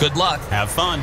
Good luck. Have fun.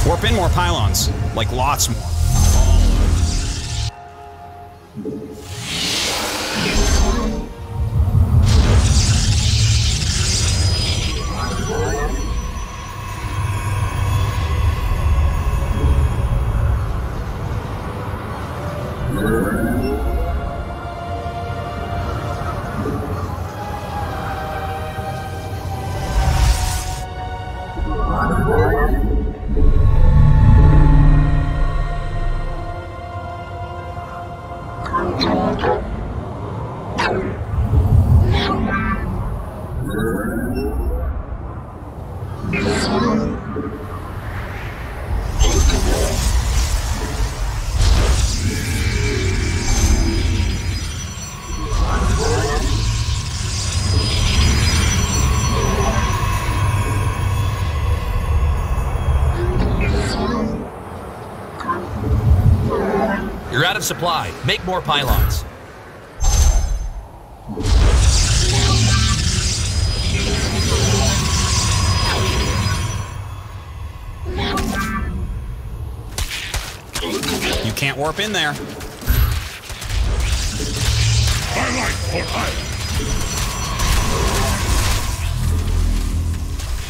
Warp in more pylons, like lots more. You're out of supply. Make more pylons. You can't warp in there.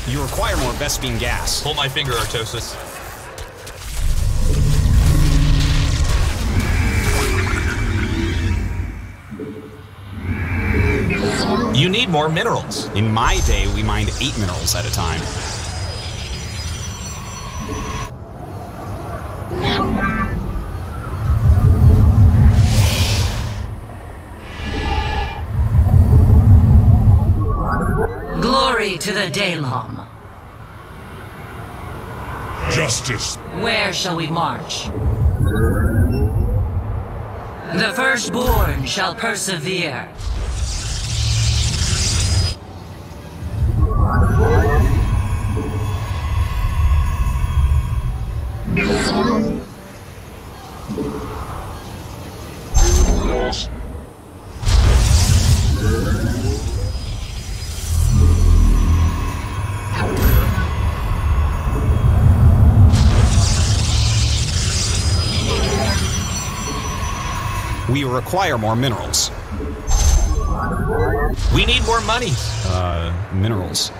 You require more Vespene gas. Pull my finger, Artosis. You need more minerals. In my day, we mined 8 minerals at a time. Glory to the Daylom. Justice. Where shall we march? The firstborn shall persevere. We require more minerals. We need more money. Minerals.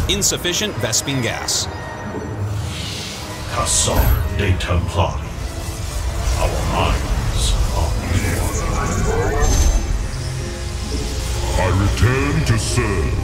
Insufficient Vespene gas. Cassar de Templari. Our minds are pure. I return to serve.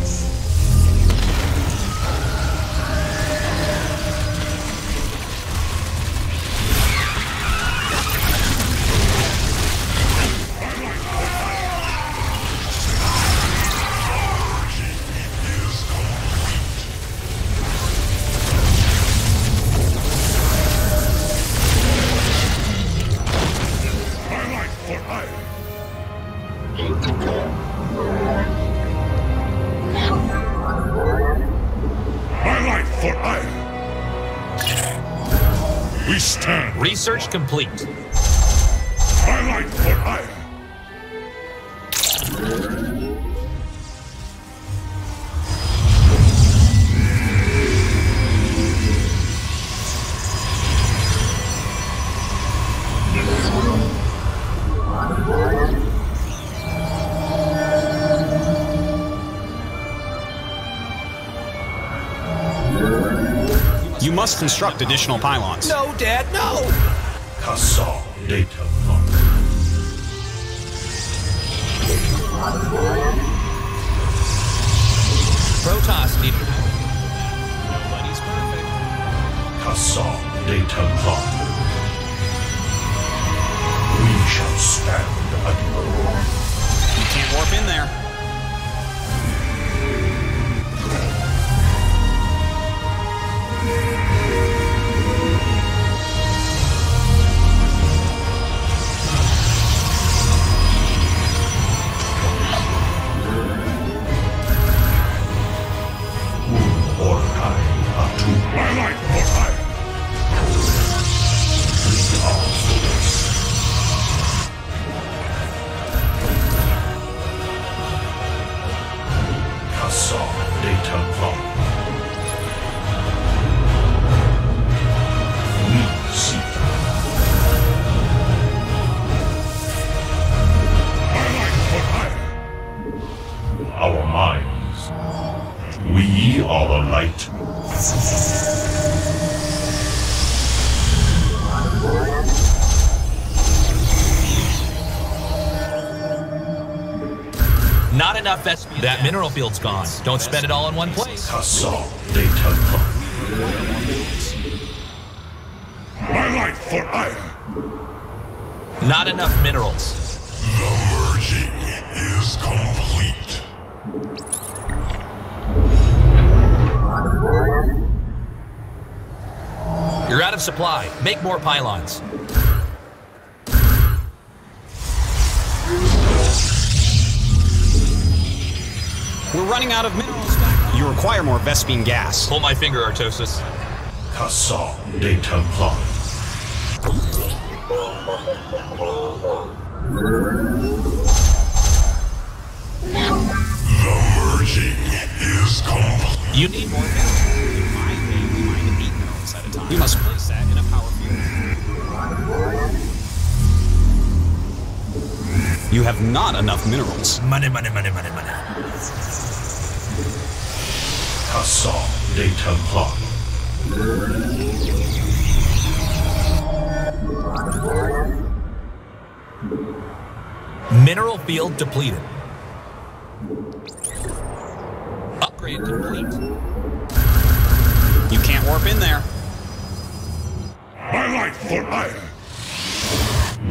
My life for Aya! We stand! Research complete. My life for Aya! You must construct additional pylons. No, Dad, no! Kassaw data log. Protoss need... Nobody's perfect. Kassaw data log. We shall stand alone. You can't warp in there. My life for Aya! We are force. Kassaw data log. We seek. My life for Aya! Our minds. We are the light. Not enough SP. That mineral field's gone. Don't spend it all in one place. Kassaw data log. My life for Aya! Not enough minerals. The merging is complete. You're out of supply. Make more pylons. We're running out of minerals. You require more Vespene gas. Pull my finger, Artosis. Kassaw data log. The merging is complete. You need more minerals. You must place that in a power field. You have not enough minerals. Money, money, money, money, money. Kassaw data log. Mineral field depleted. Upgrade complete. You can't warp in there. My life for Aya!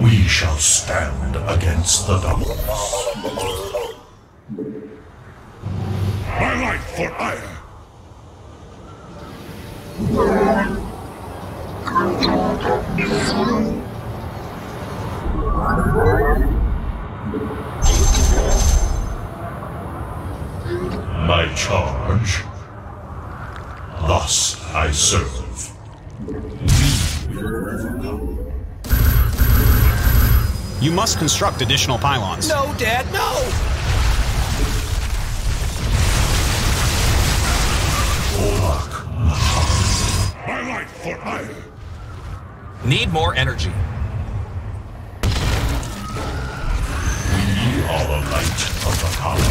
We shall stand against the darkness. My life for Aya! My charge. Thus I serve. You must construct additional pylons. No, Dad, no! My life for Aya! Need more energy. We are the light of the colony.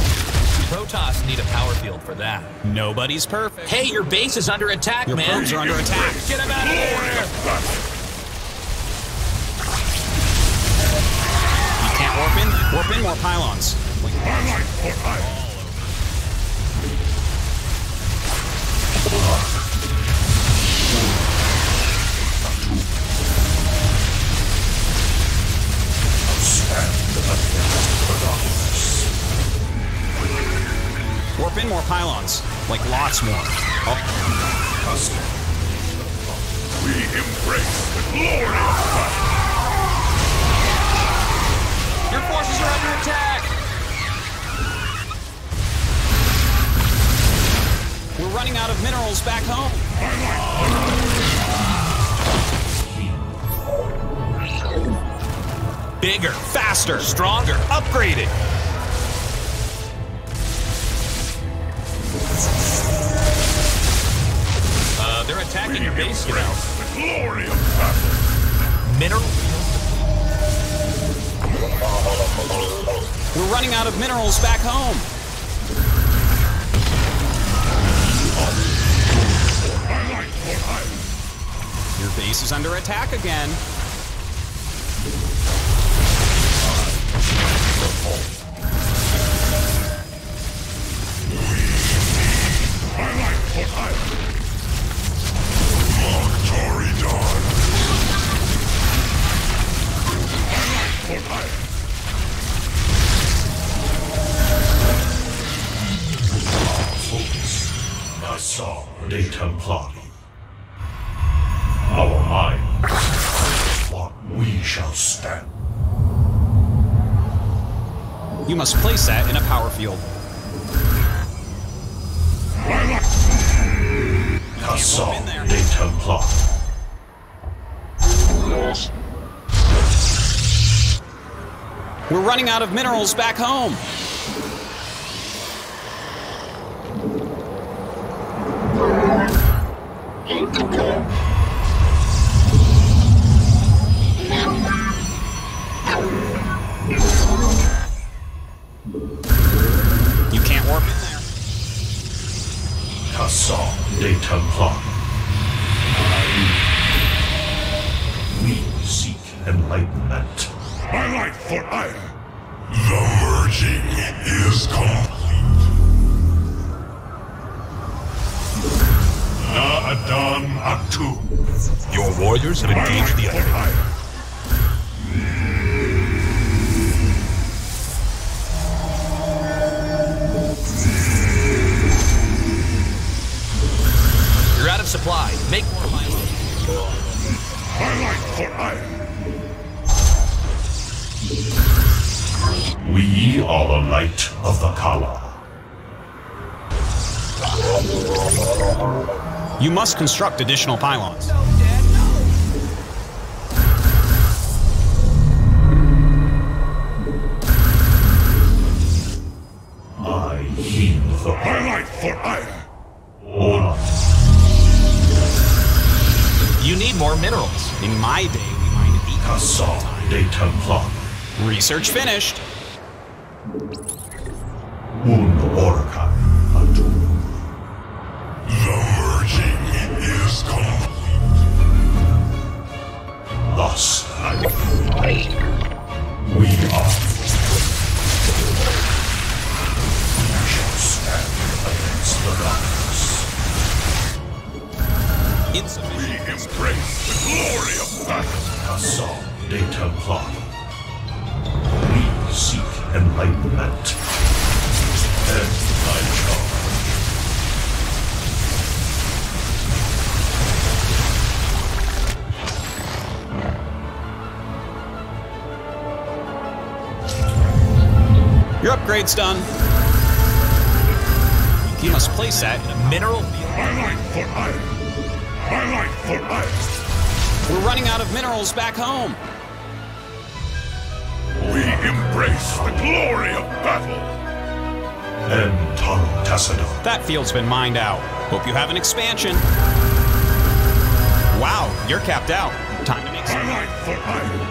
Protoss need a power field for that. Nobody's perfect. Hey, your base is under attack, Your man. probes are under attack. Get him out of there! You can't warp in. Warp in more pylons. My life for Aya! Stand against the darkness. Warp in more pylons. Like lots more. Oh. We embrace the glory of battle. Your forces are under attack! running out of minerals back home. Bigger, faster, stronger, upgraded. They're attacking your base, you know. The glory of battle. Mineral. We're running out of minerals back home. Your base is under attack again. Nassau de Templari. Our mind, what we shall stand. You must place that in a power field. Nassau de Templari. We're running out of minerals back home. You can't warp in there. Nassau de Templari. We seek enlightenment. My light for ire. The merging is complete. Na Adan Atu. Your warriors have engaged the enemy. You're out of supply. Make more mining. My light for ire. We are the light of the Kala. You must construct additional pylons. I heed the light for ire. Ola. You need more minerals. In my day, we mined 8 Nassau de Templari. Research finished. Un Orca Atu. The merging is complete. Thus, we are. We shall stand against the darkness. We embrace the glory of battle. Nassau de Templari. We seek enlightenment. And my charge. Your upgrade's done. You must place that in a Mineral. My light for ire. My light for ire. We're running out of minerals back home. We embrace the glory of battle. And Taro Tassadar. That field's been mined out. Hope you have an expansion. Wow, you're capped out. Time to make some. My light for ire.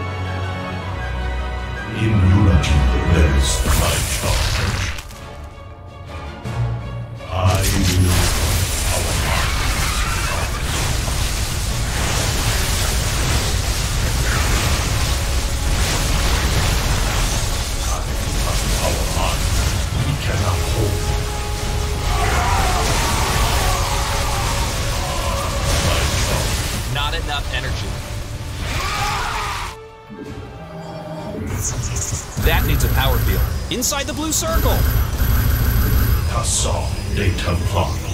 In unity, there is my charge. I will our mind. We cannot hold. My charge. Not enough energy. That needs a power field. Inside the blue circle. Nassau de Templari.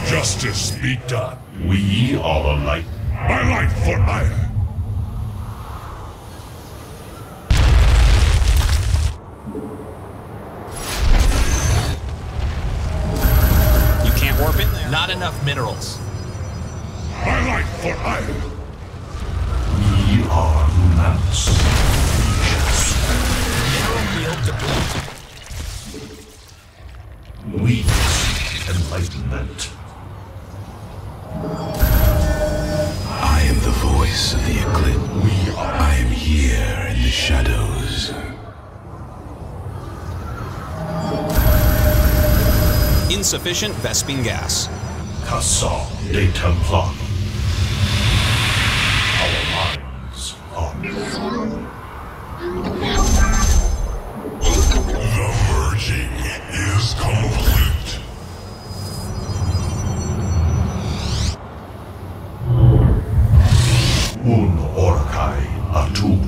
Justice be done. We are the light. My light for ire. enough minerals. My life for iron. We are Lumos. Mineral field depleted. We seek enlightenment. I am the voice of the eclipse. I am here in the shadows. Insufficient Vespene gas. Cassam de Templar. Our minds are new. The merging is complete. Un Orkai Atum.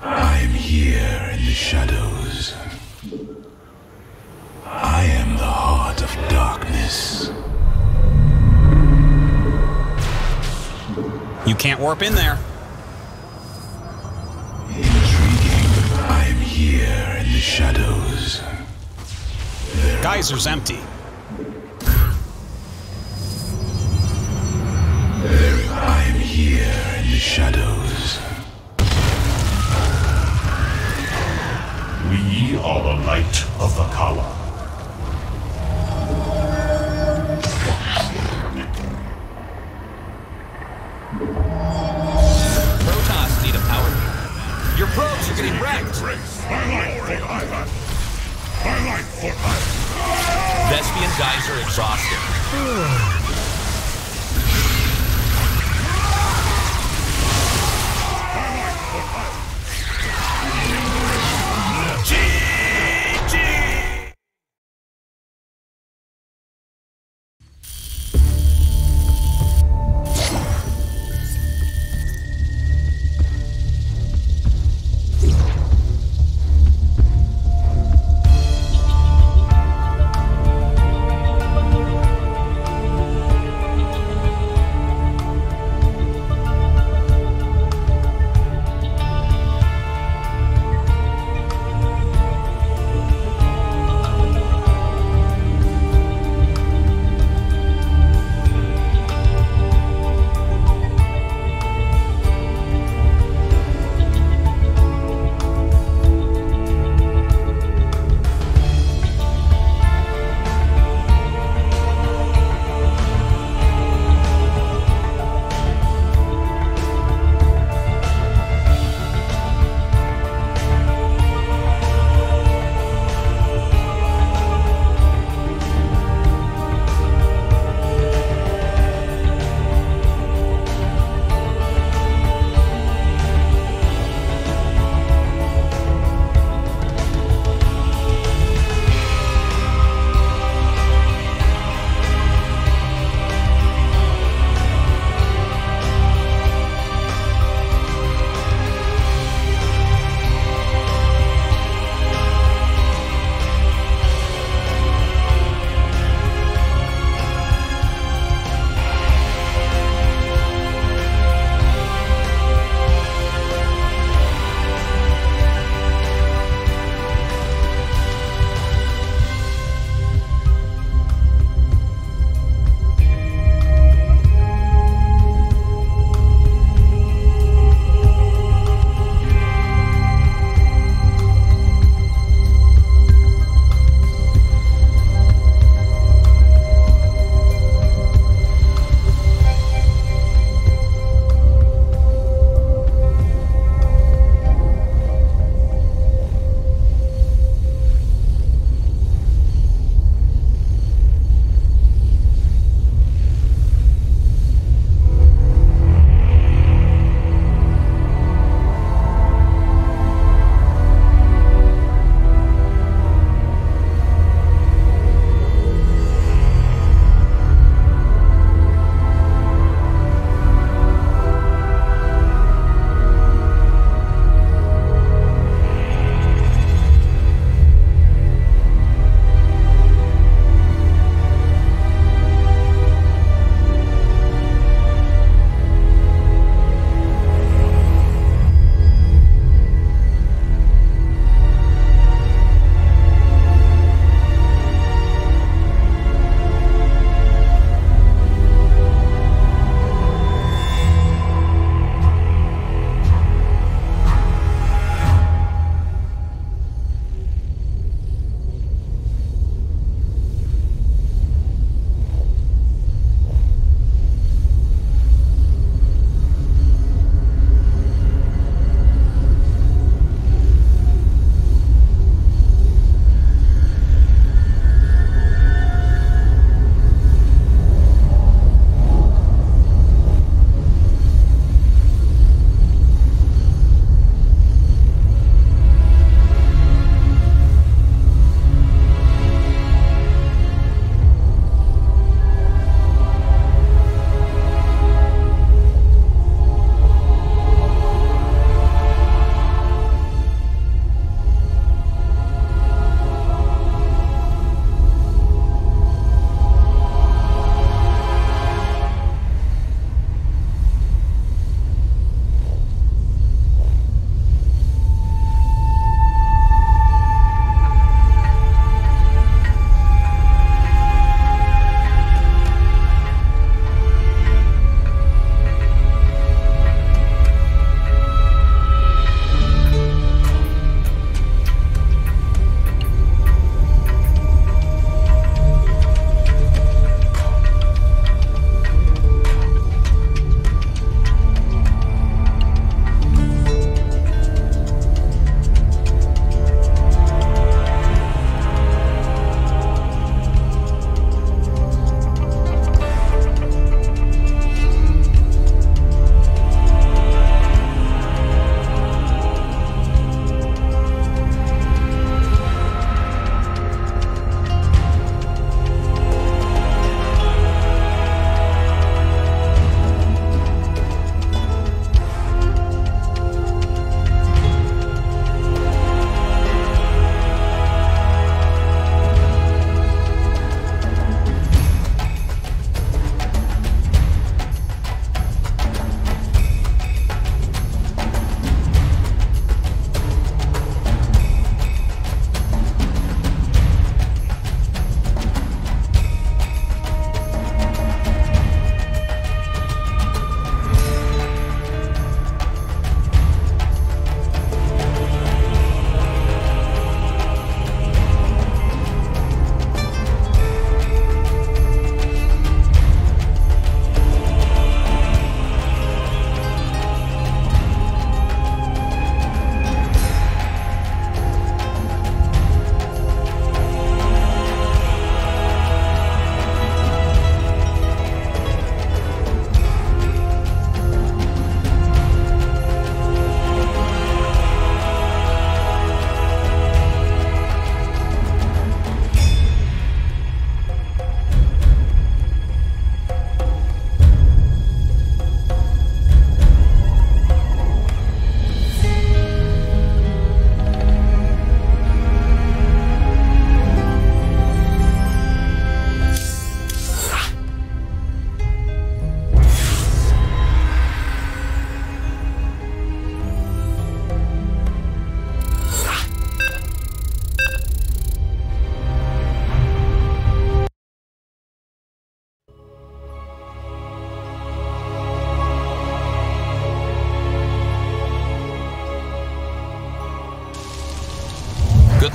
I am here in the shadows. I am the heart of darkness. You can't warp in there. Intriguing. I am here in the shadows. Geyser's empty. I am here in the shadows. We are the light of the Kala. Protoss need a power meter. Your probes are getting wrecked. My life for iron. My life for iron. Vespian Geyser exhausted.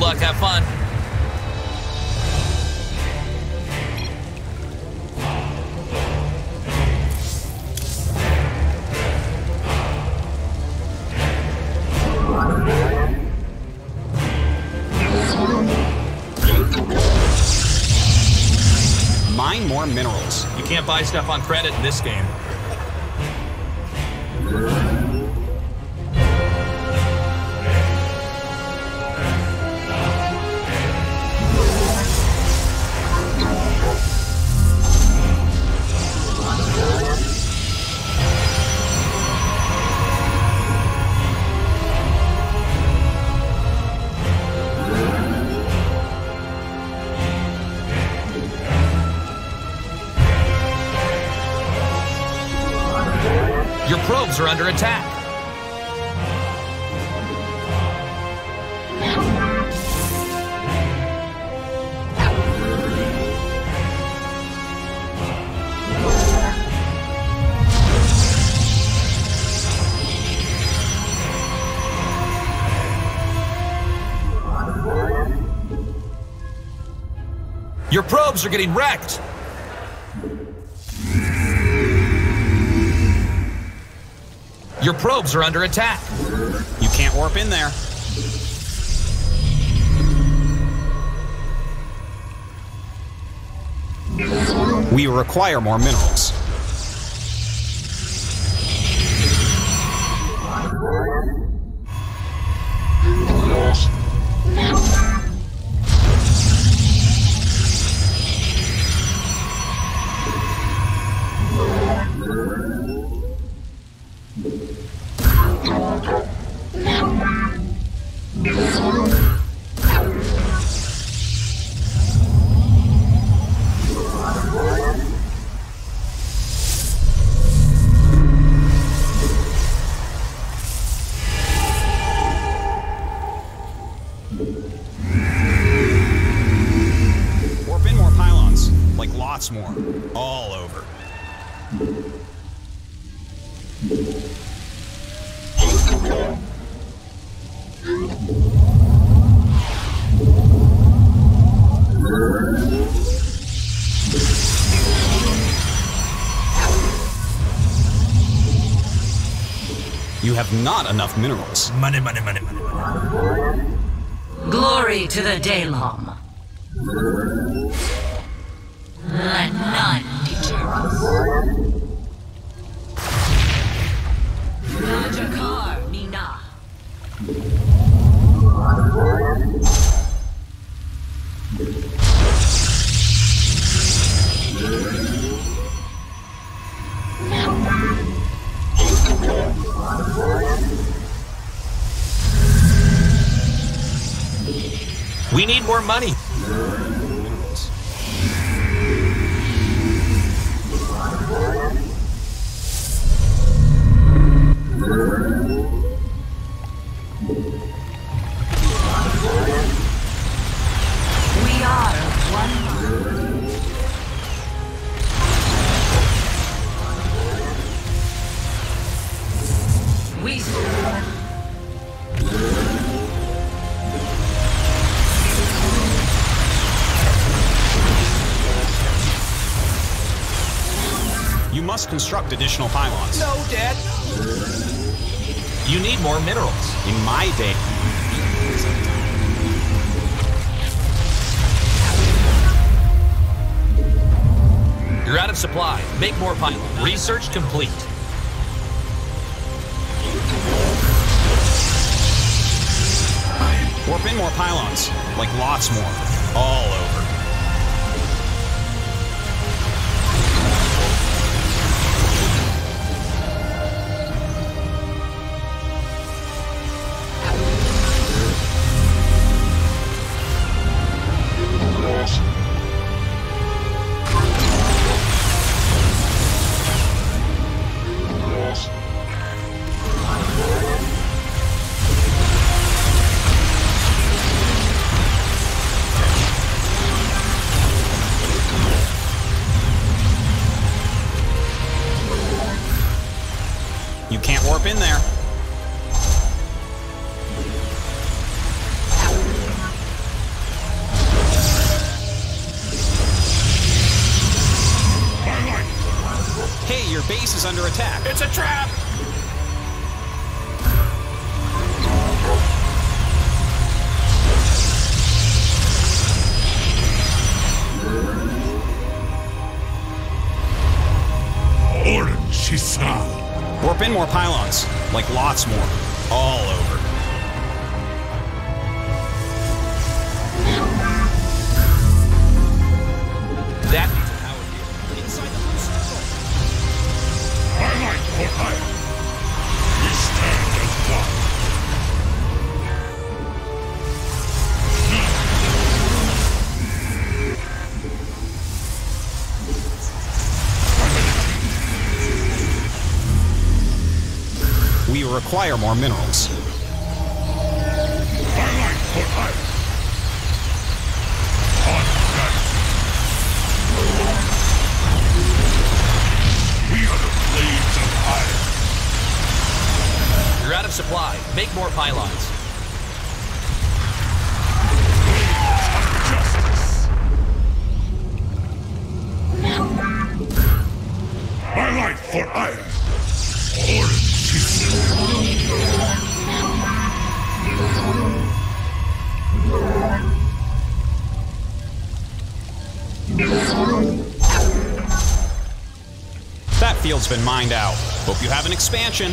luck, have fun. Mine more minerals. You can't buy stuff on credit in this game. Your probes are under attack. Your probes are getting wrecked. Your probes are under attack. You can't warp in there. We require more minerals. Warp in more pylons, like lots more, all over. You have not enough minerals. Money, money, money, money, money. Glory to the Daylom. Let none deter us. Najakar Nina. We need more money. We are of one mind. We serve. You must construct additional pylons. No, Dad. You need more minerals. In my day. You're out of supply. Make more pylons. Research complete. Warp in more pylons, like lots more, all over. You can't warp in there. base is under attack. It's a trap! Orin Shisal. Warp in more pylons. Like lots more. All over. That needs a power field. Inside the blue circle. By light for hire. We stand as one. We require more minerals. By light for hire. On that. We are the blades of iron. You're out of supply. Make more pylons. Justice. By light for iron. Orin Shisal. That field's been mined out. Hope you have an expansion.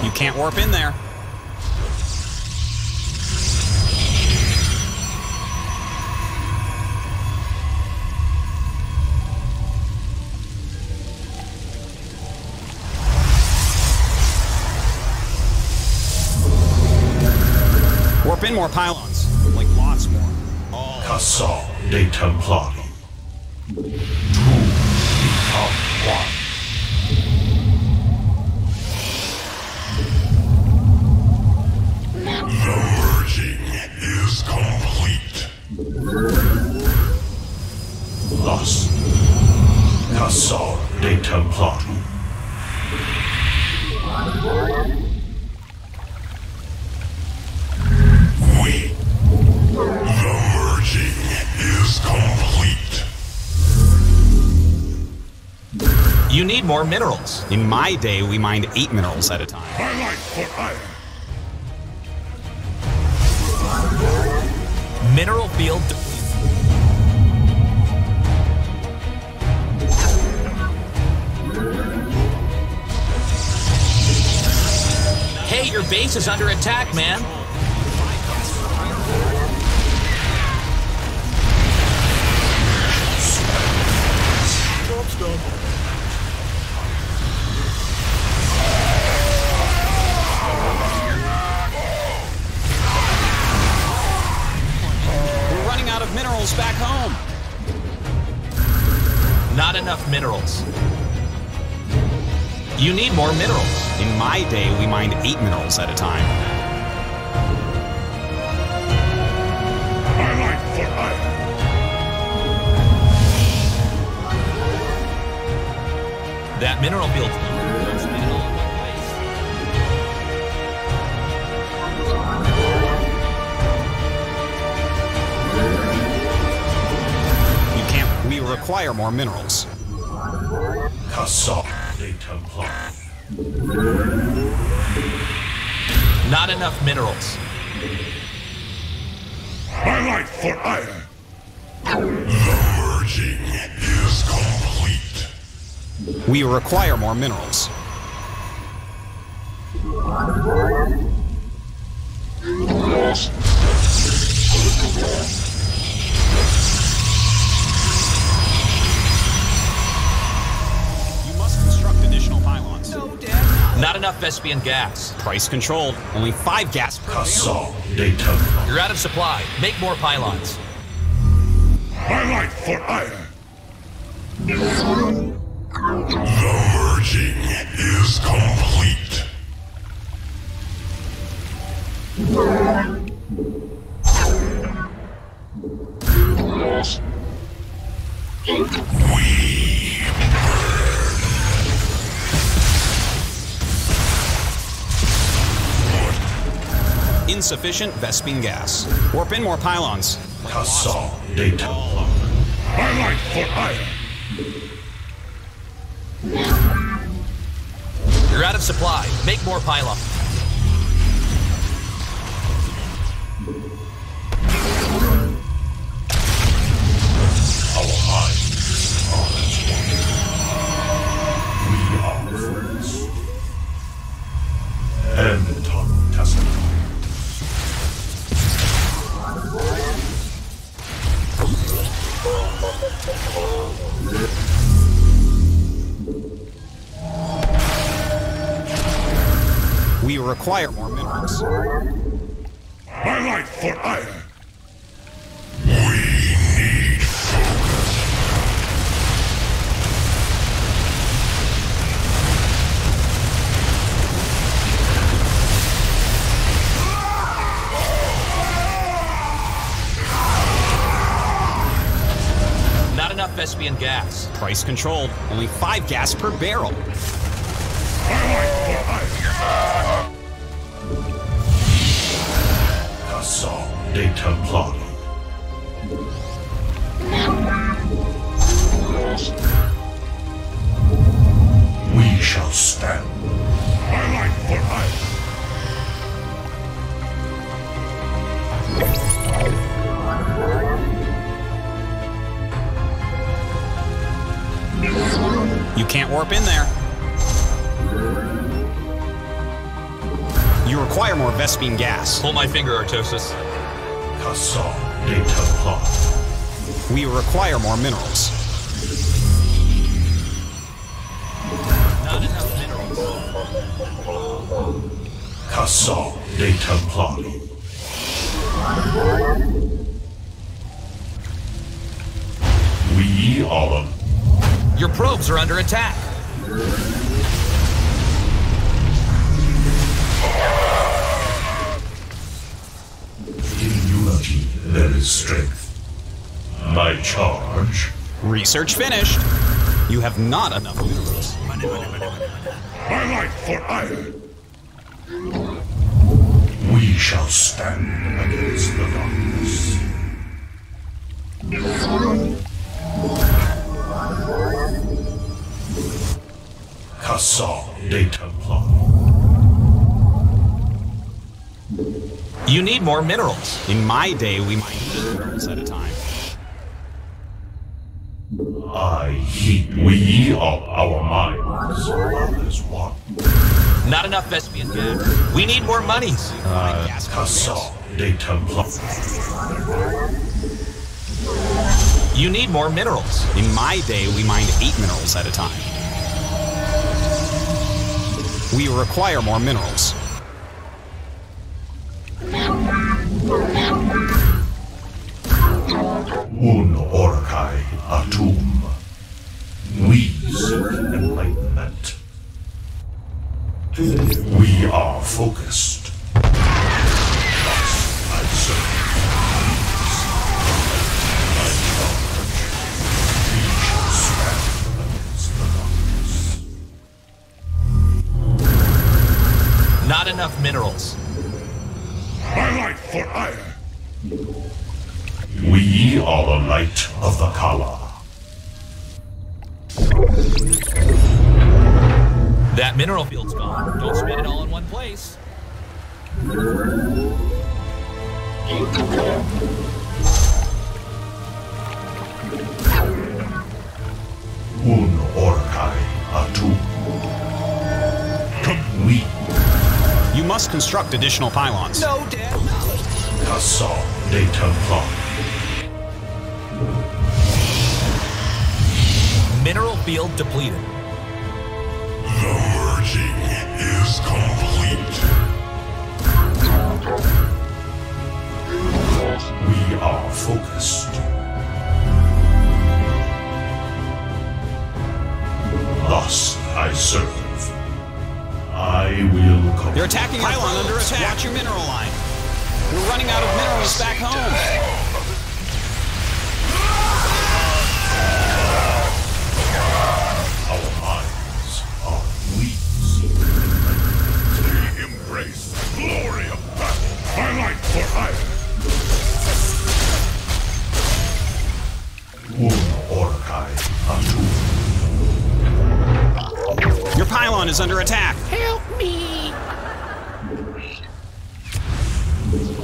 You can't warp in there. Warp in more pylons. Like lots more. All Casal de Templari. Two become one. The merging is complete. Thus, Casal de Templari. The merging is complete. You need more minerals. In my day, we mined 8 minerals at a time. By light for iron. Mineral field depleted. Hey, your base is under attack, man. We're running out of minerals back home. Not enough minerals. You need more minerals. In my day, we mined 8 minerals at a time. By light for iron. That mineral field. You can't. We require more minerals. Casal de Templari. Not enough minerals. By light for iron. The merging is complete. We require more minerals. You must construct additional pylons. Not enough Vespian gas. Price controlled. Only 5 gas. Casal de Templari. You're out of supply. Make more pylons. By light for iron. The merging is complete. We burn. insufficient Vespene gas. Warp in more pylons. Kasa data. My light for iron. You're out of supply. Make more pylon. Our minds are as one. We are friends. Enton Testament. We require more minerals. My light for iron. Not enough Vespene gas. Price controlled. Only 5 gas per barrel. My light for iron. Kasa de Templari. We shall stand. My light for iron. You can't warp in there. You require more Vespene gas. Pull my finger, Artosis. Kasa de Templari. We require more minerals. Not enough minerals. Kasa de Templari. We are Your probes are under attack. in unity there is strength. My charge. Research finished. You have not enough minerals. My light for iron. We shall stand against the darkness. Kasa de Templar. You need more minerals. In my day, we mine 8 minerals at a time. I heed. We are our minds as one. Not enough Vespene gas. We need more monies. Kasa de Templar. You need more minerals. In my day, we mined 8 minerals at a time. We require more minerals. Un Orkai Atum. We seek enlightenment. We are focused. Thus I serve. My charge. We shall stand against the darkness. Not enough minerals. My light for iron. We are the light of the Kala. That mineral field's gone. Don't spend it all in one place. Un Orkai Atum. We You must construct additional pylons. No, Dad. Kasa de Templar. Mineral field depleted. The merging is complete. We are focused. Thus I serve. I will come. They're attacking our pylon under attack. Watch your mineral line. We're running out of minerals back home. Our minds are weak. We embrace the glory of battle. My pylon is under attack. Help me!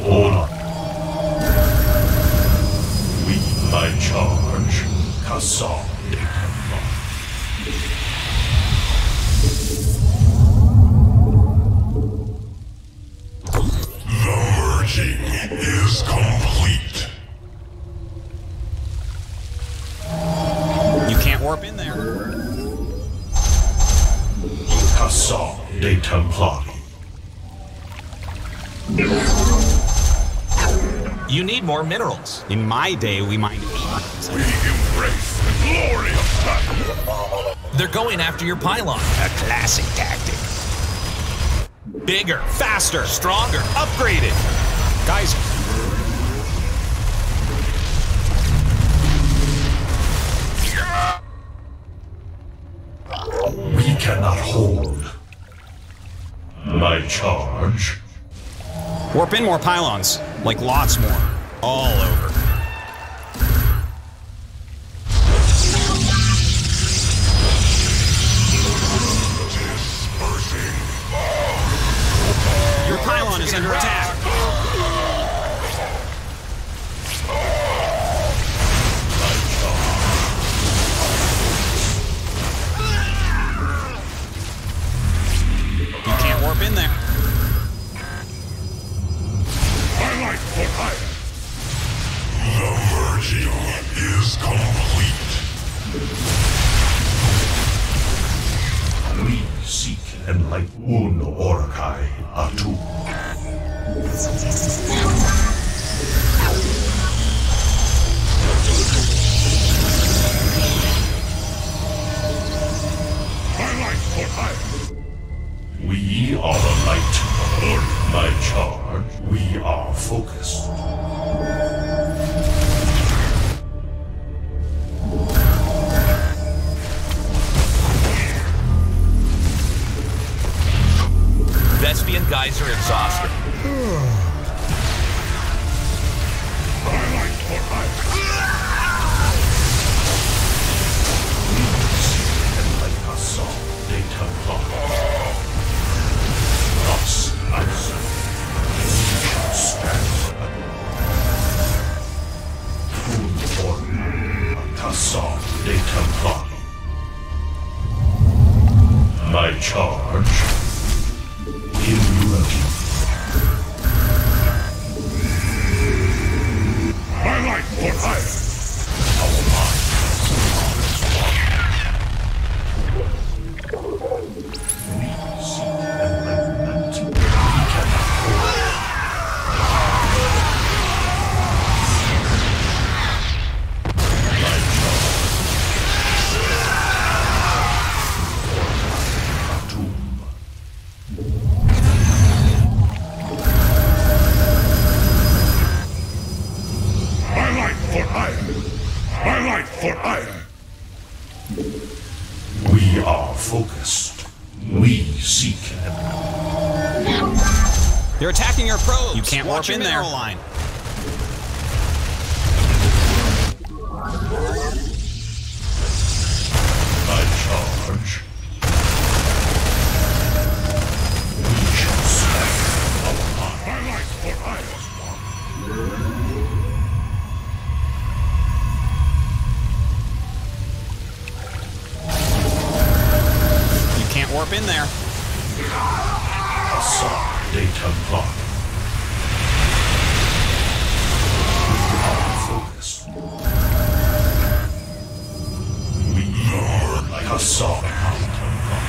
Hold on. We by charge. Kassam. The merging is complete. You can't warp in there. Kassam de Templari. You need more minerals. In my day, we mined 8. We embrace the glory of battle. They're going after your pylon. A classic tactic. Bigger, Faster, stronger. upgraded. Guys, We cannot hold. My charge. warp in more pylons. Like lots more. All over. Your pylon is under attack. You can't warp in there. Highlight for hire. The merging is complete. We seek enlight un Orakai Atu. Highlight for hire. We are a light. My charge. We are focused. Vespian geyser exhausted. Highlight for hire. Enlight Kassam de Templari. Thus answer. Stand. Full order. Kassam de Templari. My charge. Immunity. Highlight for hire. Our minds. We seek enlightenment. We cannot hold. My charge. Doom. Highlight for hire. Highlight for hire. We are focused. We seek They're attacking your probes. You can't Watch warp in your there. mineral line. my charge. We shall stand our highlight for hire. You can't warp in there. Assad de Templar. We are focused. We are like Assad de Templar.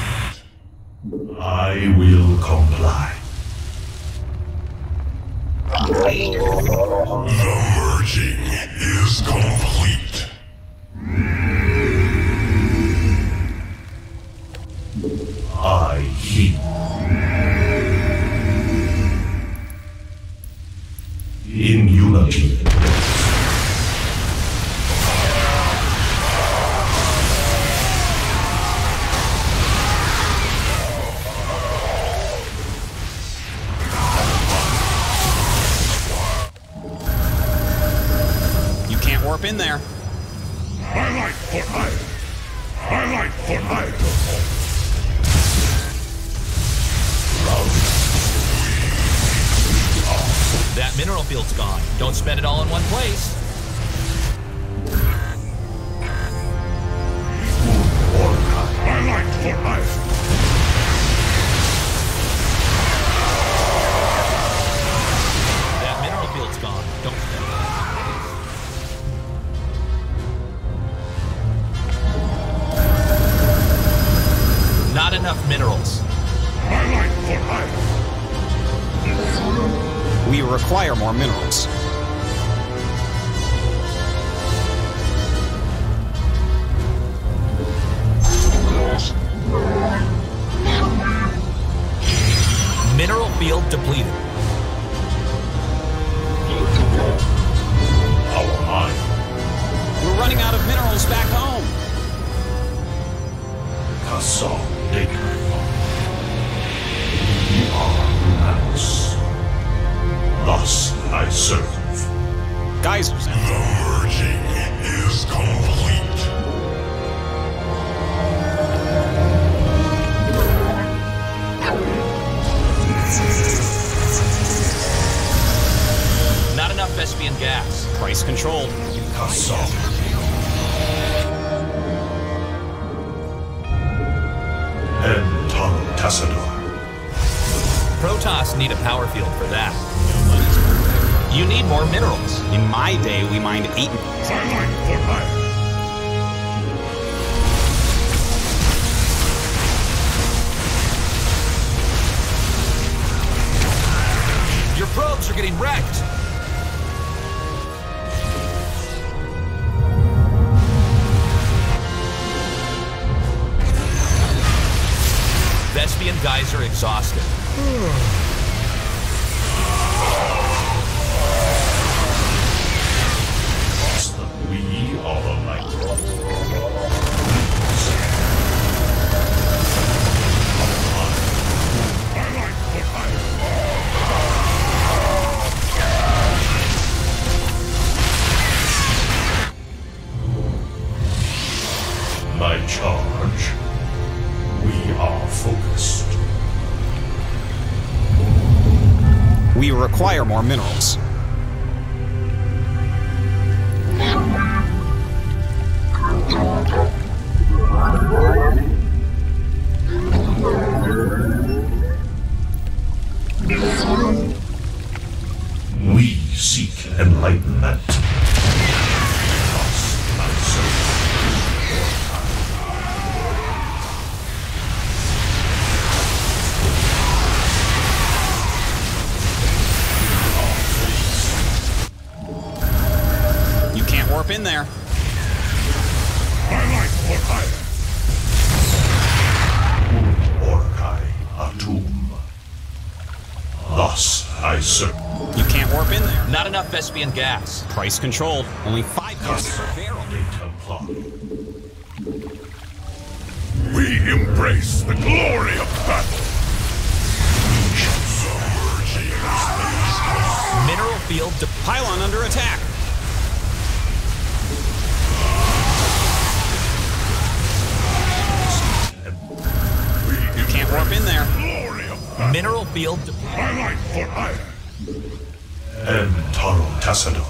I will comply. The merging is complete. I heal. In unity. You can't warp in there. field's gone. Don't spend it all in one place. My light for hire. That mineral field's gone. Don't spend it. Not enough minerals. My light for hire. We require more minerals. Mineral field depleted. Our mine. We're running out of minerals back home. Kassal Data. We are Max. Thus I serve. Geysers. The merging is complete. Not enough Vespian gas. Price controlled. Kassal. Tunnel Tassadar. Protoss need a power field for that. You need more minerals. In my day, we mined 8. My light for hire. Your probes are getting wrecked. Vespian Geyser exhausted. We are the light. My light for hire. My charge. We are focused. We require more minerals. We seek enlightenment. Thus I serve. You can't warp in there. My light for hire. Orkai Atum. Thus I serve. You can't warp in there. Not enough Vespian gas. Price controlled. Only 5 costs per barrel. We embrace the glory of battle. We shall submerge the enemy's Mineral field Pylon under attack. You can't warp in there. glory of battle. mineral field depleted. My light for hire. Tunnel Tassadar.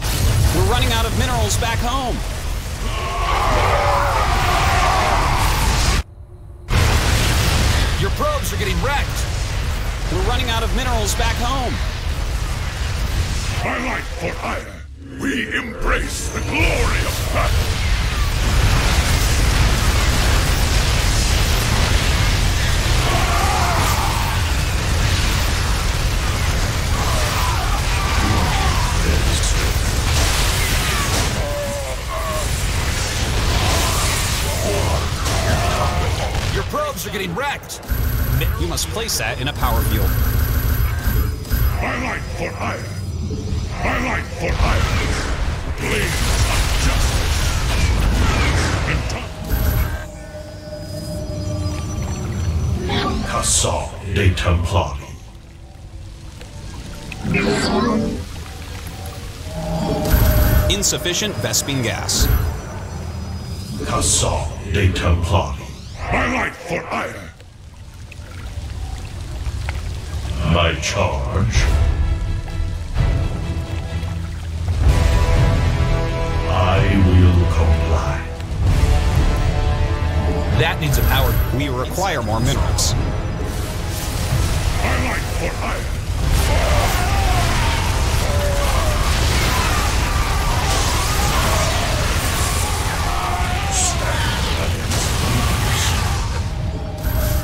We're running out of minerals back home. Your probes are getting wrecked. We're running out of minerals back home. My light for hire. We embrace the glory of battle. Your probes are getting wrecked. You must place that in a power field. My light for hire. My light for hire. Blades of justice. Kassal de Templari. Insufficient Vespian gas. Kassal de Templari. My light for hire. My charge. I will comply. That needs a power. We require more minerals. My light for hire.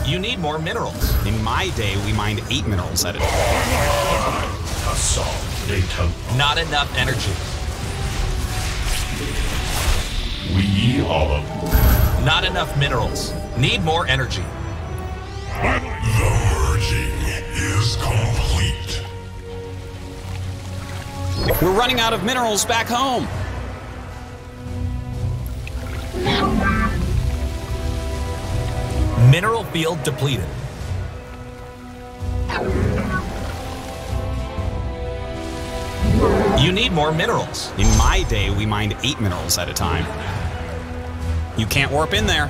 You need more minerals. In my day, we mined 8 minerals at a time. Not enough energy. We are Not enough minerals. Need more energy. the merging is complete. We're running out of minerals back home. Mineral field depleted. You need more minerals. In my day, we mined 8 minerals at a time. You can't warp in there.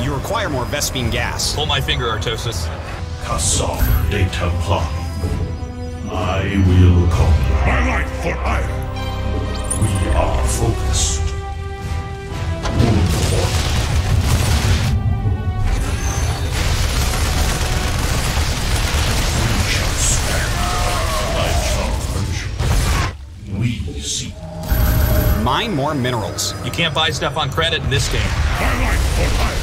You require more Vespene gas. Pull my finger, Artosis. Cassar de Templar. I will comply. My light for hire. We are focused. Move forward. We shall stand. I charge. We seek. Mine more minerals. You can't buy stuff on credit in this game. My light for hire.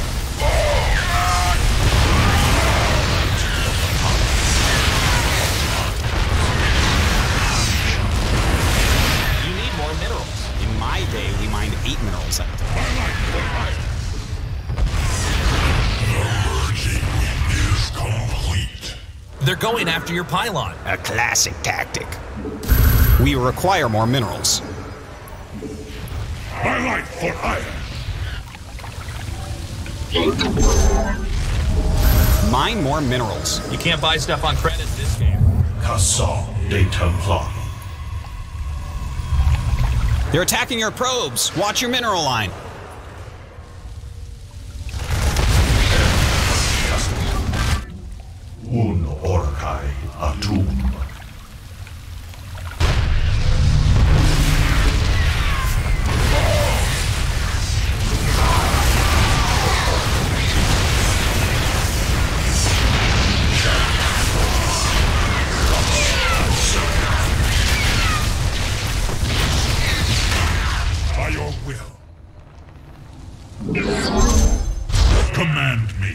You need more minerals. In my day, we mined 8 minerals at a time. My light for hire. The merging is complete. They're going after your pylon. A classic tactic. We require more minerals. My light for hire. Mine more minerals. You can't buy stuff on credit in this game. Cassar de Templar. They're attacking your probes. Watch your mineral line. Un orcai atum. By your will. Command me.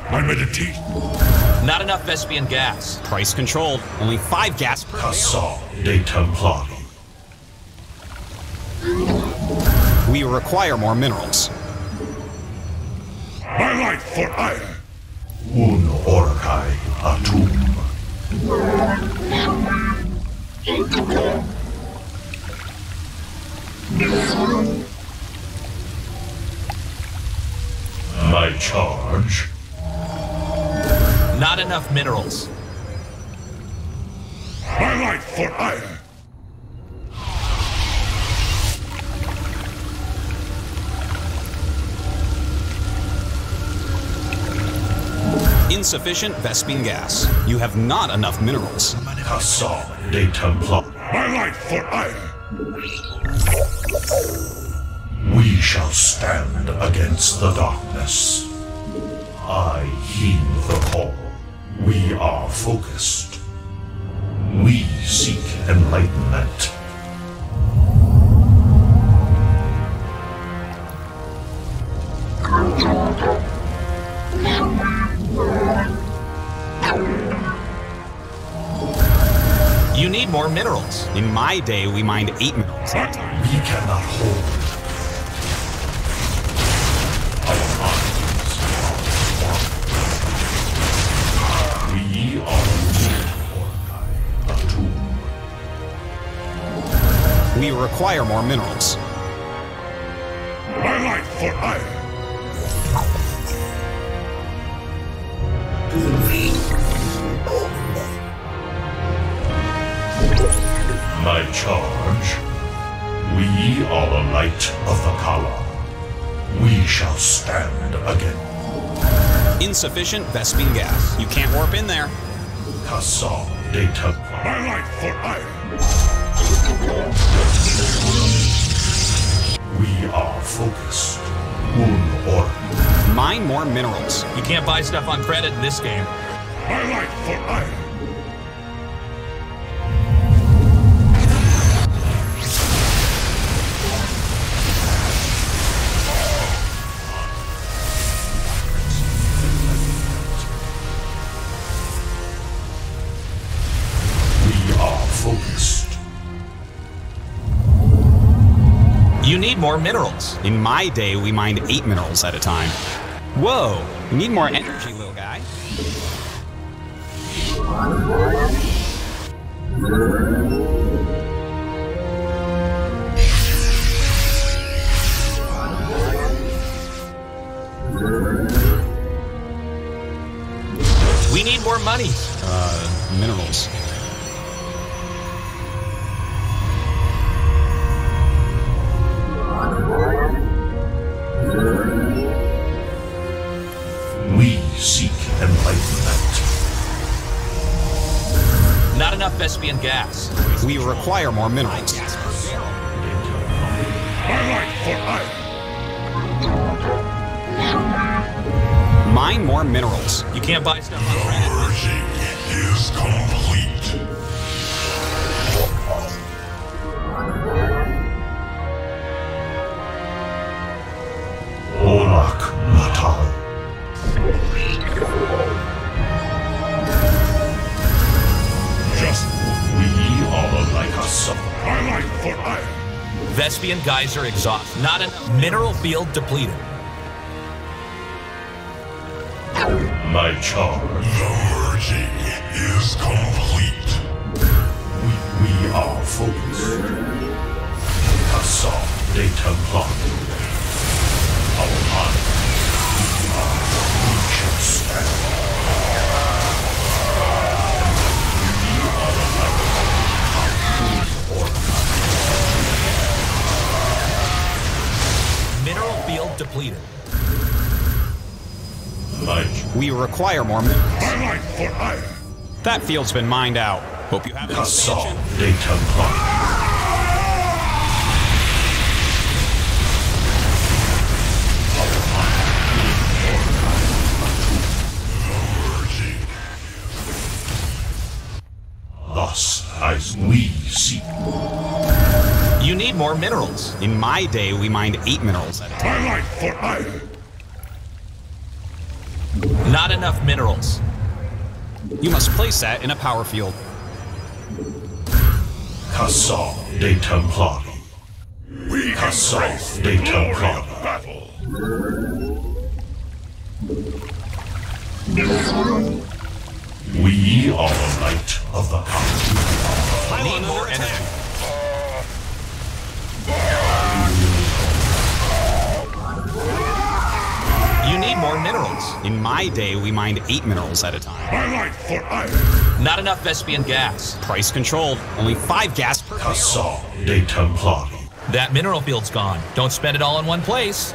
I meditate. Not enough Vespene gas. Price controlled. Only 5 gas per barrel. Cassar de Templar. We require more minerals. My light for hire. Un orcai atum. My charge. Not enough minerals. My light for hire. Insufficient Vespene gas. You have not enough minerals. Cassar de Templar. My light for hire. We shall stand against the darkness. I heed the call. We are focused. We seek enlightenment. You need more minerals. In my day, we mined 8 minerals at a time. We cannot hold our minds. We are Orcai Atum. We require more minerals. My light for hire. My charge. We are the light of the Kala. We shall stand again. Insufficient Vespene gas. You can't warp in there. Kassal data. My light for iron. We are focused. Or Mine more minerals. You can't buy stuff on credit in this game. my light for iron. Focused. You need more minerals. In my day, we mined 8 minerals at a time. Whoa, you need more energy, little guy. We need more money. Minerals. We seek enlightenment. Not enough Vespene gas. We require more minerals. My light for iron. Mine more minerals. You can't buy stuff on credit. Purging is complete. Olak Natal. Just we are like a summer. My light for iron. Vespene geyser exhaust. Not enough mineral field depleted. My charge. The merging is complete. We are focused. Kassal de Templar. Our mind. We shall stand. We are like Mineral field depleted. We require more minerals. my light for iron. That field's been mined out. Hope you have an Kassal expansion. de Templar. Thus, as we seek. You need more minerals. In my day, we mined 8 minerals at a time. My light for iron. Not enough minerals. You must place that in a power field. Kassal de Templar. Kassal de Templar. We are the light of the path. Need more energy. You need more minerals. In my day, we mined 8 minerals at a time. My light for iron. Not enough Vespene gas. Price controlled. Only 5 gas per barrel. Kassal de Templar. That mineral field's gone. Don't spend it all in one place.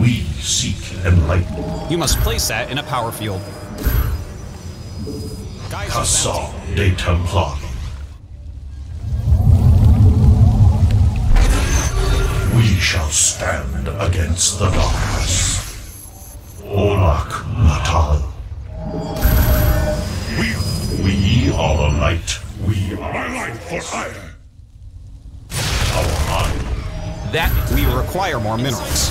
We seek enlightenment. You must place that in a power field. Geyser Kassal bounty. de Templar. We shall stand against the darkness. Olak Natal. We are the light. We are my light for iron. Our mind. That We require more minerals.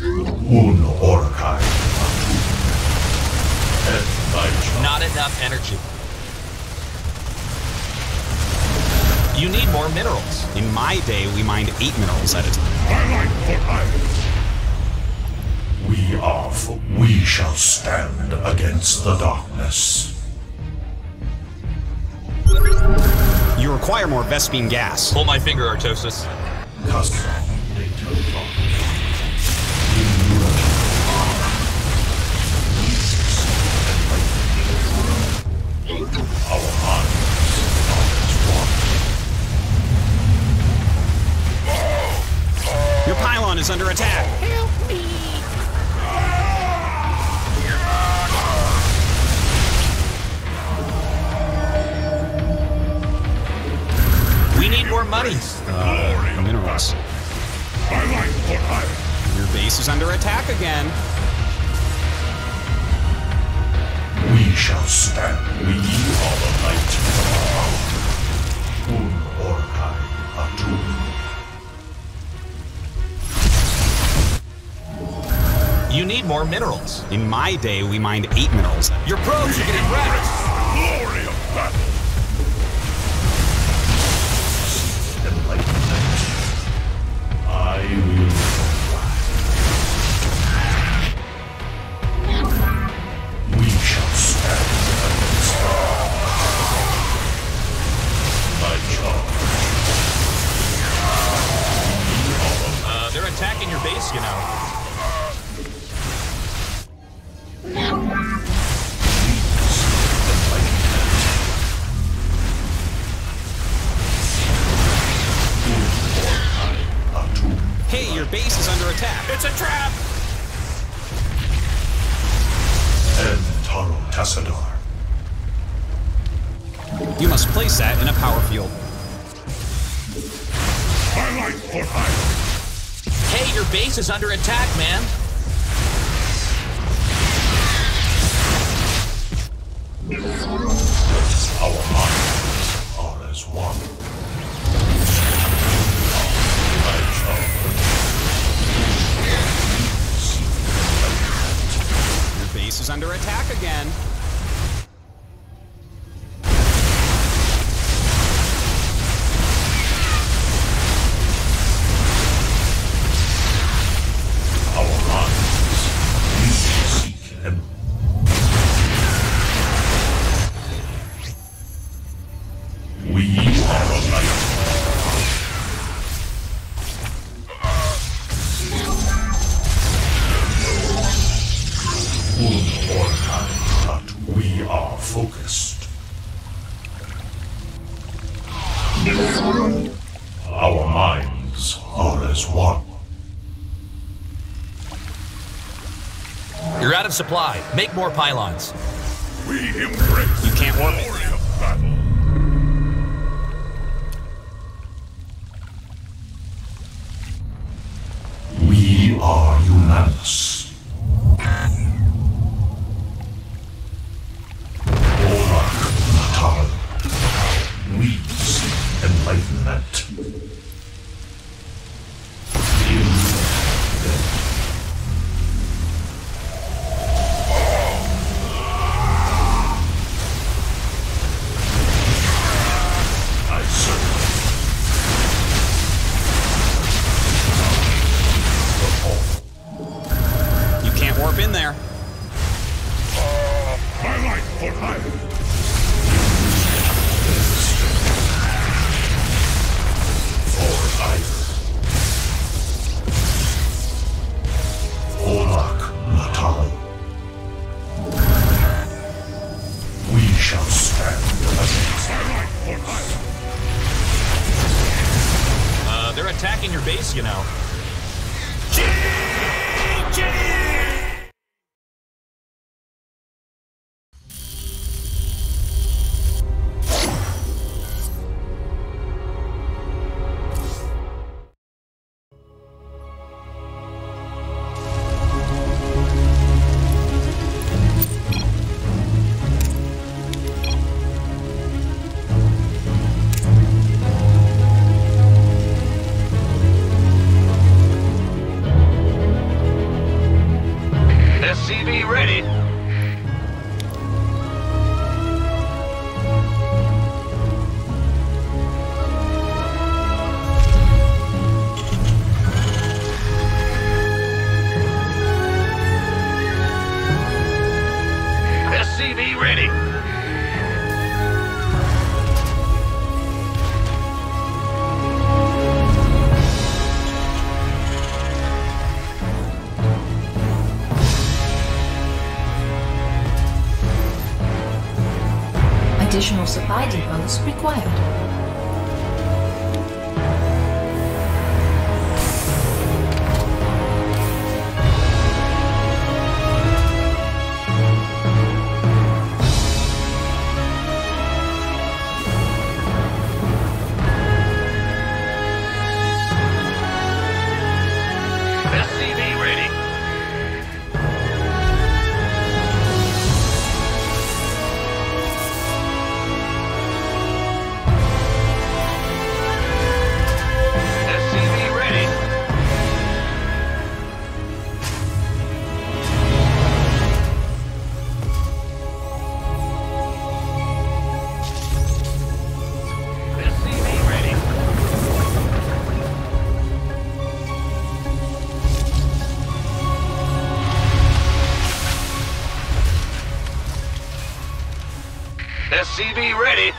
Un Orkai. And thy not enough energy. You need more minerals. In my day, we mined 8 minerals at a time. my light for iron. We shall stand against the darkness. You require more Vespene gas. Pull my finger, Artosis. Kassal de Templar. sun is under attack. Help me! We need more money. Minerals. My life for hire. Your base is under attack again. We shall stand. We are the light of power. Un Orkai Atum. You need more minerals. In my day, we mined 8 minerals. Your probes are getting wrecked. Glory of battle. Enlightenment. I will provide. We shall stand against my charge. They're attacking your base, you know. Hey, your base is under attack. It's a trap! And Taro Tassadar. You must place that in a power field. My life for hire. Hey, your base is under attack, man. Our minds are as one. My charge. Your base is under attack again. Our minds. We seek him. We are a light. We are focused. Our minds are as one. You're out of supply. Make more pylons. We embrace You can't warp it. glory of battle. We are unanimous. Orak Natal. We seek enlightenment. In them. I serve. You can't warp in there. My life for hire. For hire. Orak Natal. We shall stand against my life for hire. They're attacking your base, you know. SCV ready. SCV ready. Additional supply depots required. SCV ready.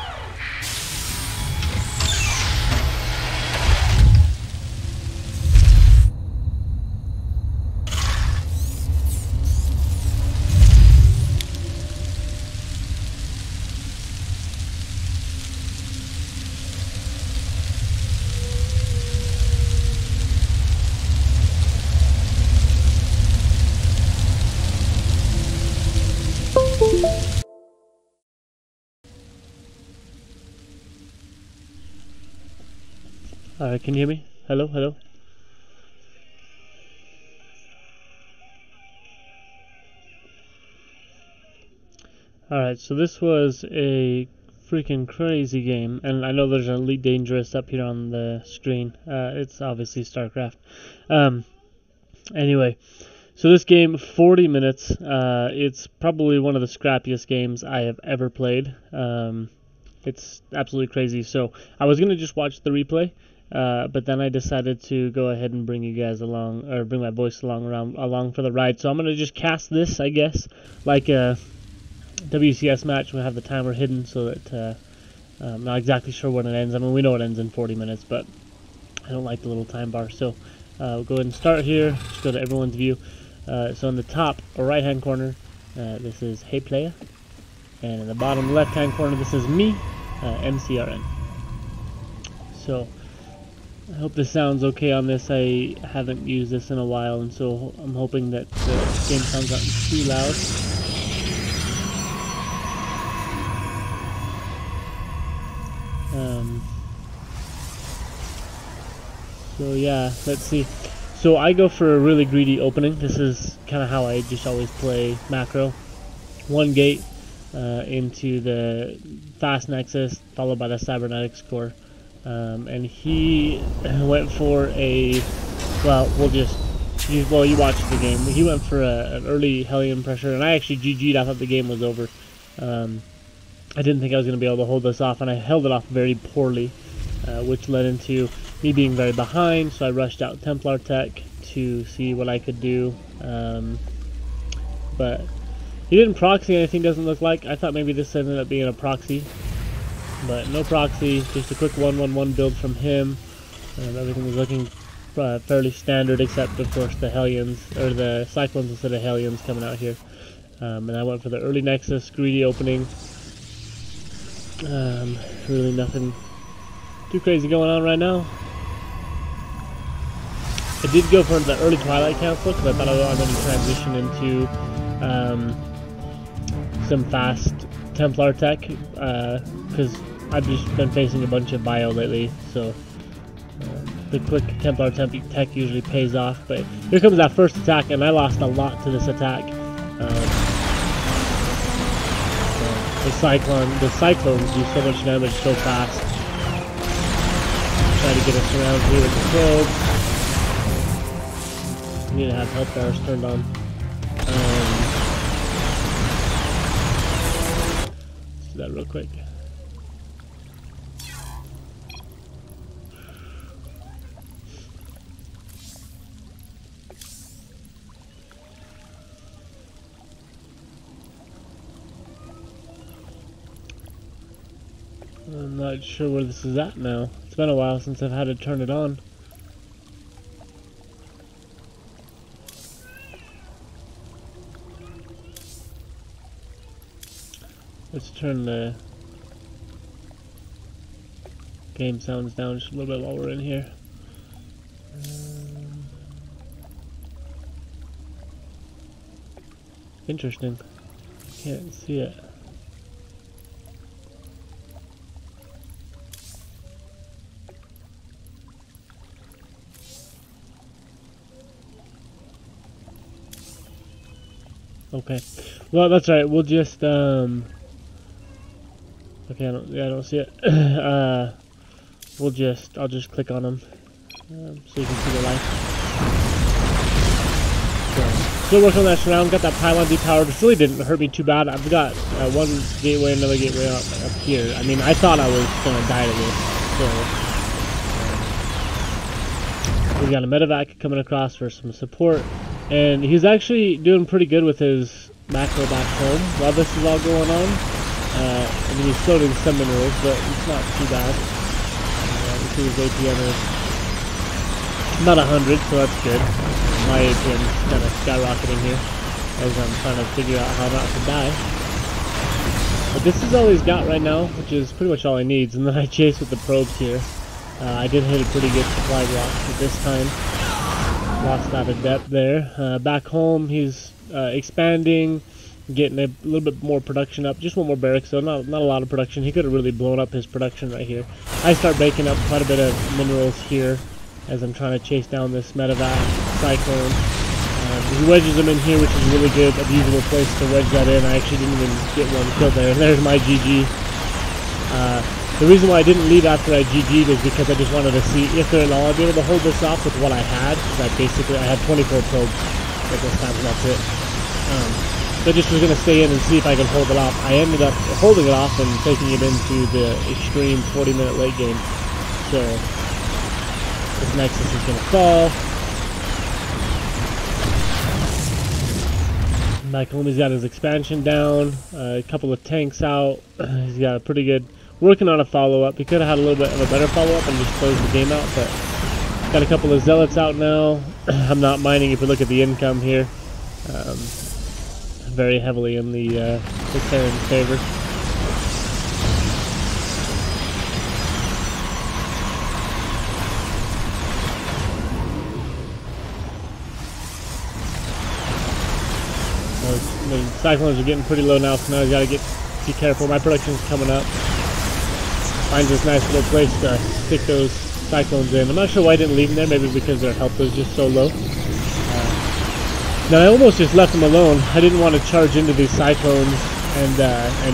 Alright, can you hear me? Hello, hello? Alright, so this was a freaking crazy game, and I know there's an Elite Dangerous up here on the screen. It's obviously StarCraft. Anyway, so this game, 40 minutes. It's probably one of the scrappiest games I have ever played. It's absolutely crazy. So I was going to just watch the replay. But then I decided to go ahead and bring you guys along, or bring my voice along for the ride. So I'm going to just cast this, I guess, like a WCS match. We'll have the timer hidden so that I'm not exactly sure when it ends. I mean, we know it ends in 40 minutes, but I don't like the little time bar. So we'll go ahead and start here. Just go to everyone's view. So in the top right-hand corner, this is Hey Playa. And in the bottom left-hand corner, this is me, MCRN. So I hope this sounds okay on this. I haven't used this in a while, and so I'm hoping that the game sounds not too loud. So yeah, let's see. So I go for a really greedy opening. This is kind of how I just always play macro. One gate into the Fast Nexus, followed by the Cybernetics core. And he went for a, well, you watched the game. He went for an early Hellion pressure, and I actually GG'd. I thought the game was over. I didn't think I was going to be able to hold this off, and I held it off very poorly, which led into me being very behind, so I rushed out Templar Tech to see what I could do. But he didn't proxy anything, doesn't look like. I thought maybe this ended up being a proxy. But no proxy, just a quick 1-1-1 build from him. Everything was looking fairly standard, except of course the Hellions, or the Cyclones instead of Hellions coming out here. And I went for the early Nexus, greedy opening. Really nothing too crazy going on right now. I did go for the early Twilight Council because I thought I wanted to transition into some fast Templar tech, because I've just been facing a bunch of bio lately, so the quick Templar tech usually pays off. But here comes that first attack, and I lost a lot to this attack. The Cyclones do so much damage so fast. Try to get us around here with the probes. We need to have health bars turned on. Let's do that real quick. I'm not sure where this is at now. It's been a while since I've had to turn it on. Let's turn the game sounds down just a little bit while we're in here. Interesting. Can't see it. Okay, well that's right. We'll just okay. I don't see it. I'll just click on them so you can see the light. So, still working on that surround. Got that pylon depowered. It really didn't hurt me too bad. I've got one gateway, another gateway up here. I mean, I thought I was gonna die to this. So we got a medevac coming across for some support. And he's actually doing pretty good with his macro back home while this is all going on. I mean, he's floating some minerals, but it's not too bad. You see his APM is not 100, so that's good. My APM is kind of skyrocketing here as I'm trying to figure out how not to die. But this is all he's got right now, which is pretty much all he needs. And then I chase with the probes here. I did hit a pretty good supply block, but this time lost out of depth there. Back home, he's expanding, getting a little bit more production up. Just one more barrack, so not a lot of production. He could have really blown up his production right here. I start breaking up quite a bit of minerals here as I'm trying to chase down this medevac cyclone. He wedges them in here, which is really good, a usable place to wedge that in. I actually didn't even get one killed there. And there's my GG. The reason why I didn't leave after I GG'd is because I just wanted to see if they're in all I'd be able to hold this off with what I had. Because I had 24 probes at this time, and that's it. So I just was going to stay in and see if I can hold it off. I ended up holding it off and taking it into the extreme 40-minute late game. So this Nexus is going to fall. Back home, he's got his expansion down, a couple of tanks out. He's got a pretty good, working on a follow-up. He could have had a little bit of a better follow-up and just closed the game out, but got a couple of zealots out now. I'm not mining if you look at the income here. Very heavily in the Terran's favor. The cyclones are getting pretty low now, so now he's got to be careful. My production's coming up. Finds this nice little place to stick those cyclones in. I'm not sure why I didn't leave them there. Maybe because their health was just so low. Now I almost just left them alone. I didn't want to charge into these cyclones and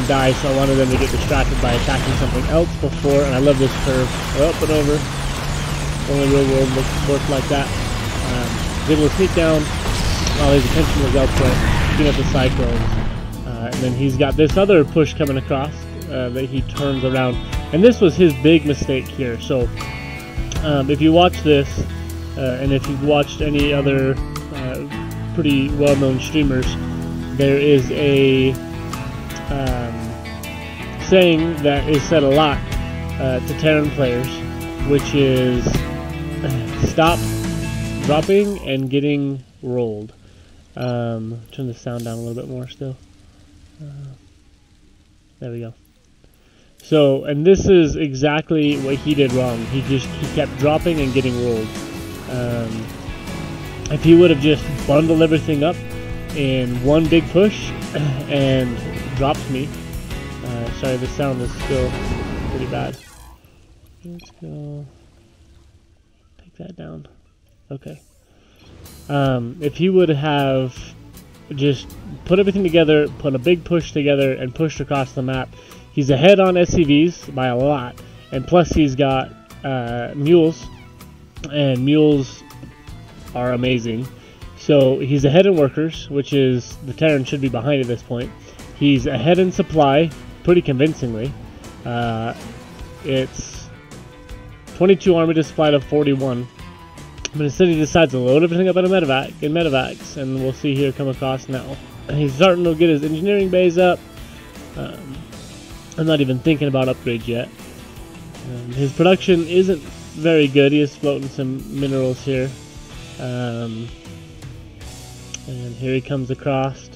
die, so I wanted them to get distracted by attacking something else before. And I love this curve. Up and over. Only real world works like that. Was able to sneak down while his attention was elsewhere. Up the cyclones, and then he's got this other push coming across that he turns around, and this was his big mistake here. So if you watch this and if you've watched any other pretty well-known streamers, there is a saying that is said a lot to Terran players, which is stop dropping and getting rolled. Turn the sound down a little bit more still. There we go. So, and this is exactly what he did wrong. He kept dropping and getting rolled. If he would have just bundled everything up in one big push and dropped me. Sorry, the sound is still pretty bad. Let's go take that down. Okay. If he would have just put everything together, put a big push together, and pushed across the map, he's ahead on SCVs by a lot, and plus he's got mules, and mules are amazing. So he's ahead in workers, which is the Terran should be behind at this point. He's ahead in supply, pretty convincingly. It's 22 army to supply to 41. But instead he decides to load everything up in medevacs, and we'll see here come across now. He's starting to get his engineering bays up. I'm not even thinking about upgrades yet. His production isn't very good. He is floating some minerals here. And here he comes across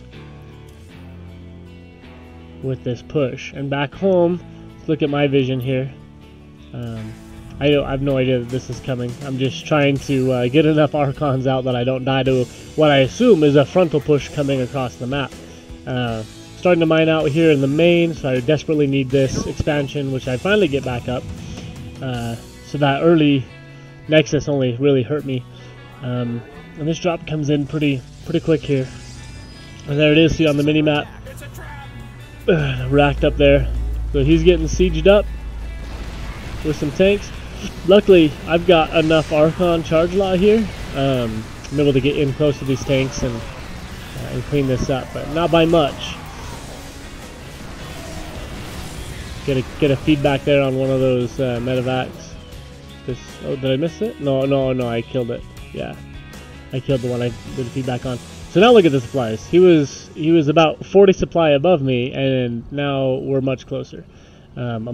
with this push. And back home, let's look at my vision here. I have no idea that this is coming. I'm just trying to get enough Archons out that I don't die to what I assume is a frontal push coming across the map. Starting to mine out here in the main, so I desperately need this expansion, which I finally get back up. So that early Nexus only really hurt me. And this drop comes in pretty quick here. And there it is, see on the mini-map. Racked up there. So he's getting sieged up with some tanks. Luckily, I've got enough Archon charge law here. I'm able to get in close to these tanks and clean this up, but not by much. Get a feedback there on one of those medevacs. Oh, did I miss it? No, I killed it. Yeah, I killed the one I did a feedback on. So now look at the supplies. He was about 40 supply above me, and now we're much closer. I've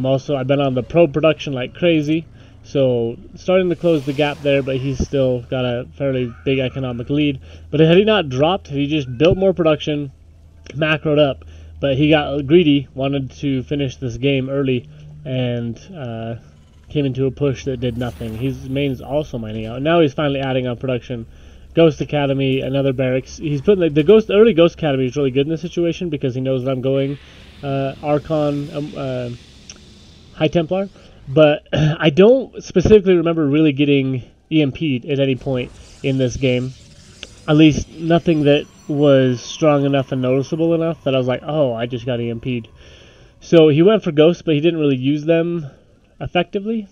been on the probe production like crazy, so starting to close the gap there, but he's still got a fairly big economic lead. But had he not dropped, had he just built more production, macroed up, but he got greedy, wanted to finish this game early, and came into a push that did nothing. His main's also mining out. Now he's finally adding on production. Ghost Academy, another barracks. He's putting the early Ghost Academy is really good in this situation because he knows that I'm going Archon, High Templar. But I don't specifically remember really getting EMP'd at any point in this game. At least nothing that was strong enough and noticeable enough that I was like, oh, I just got EMP'd. So he went for Ghosts, but he didn't really use them effectively.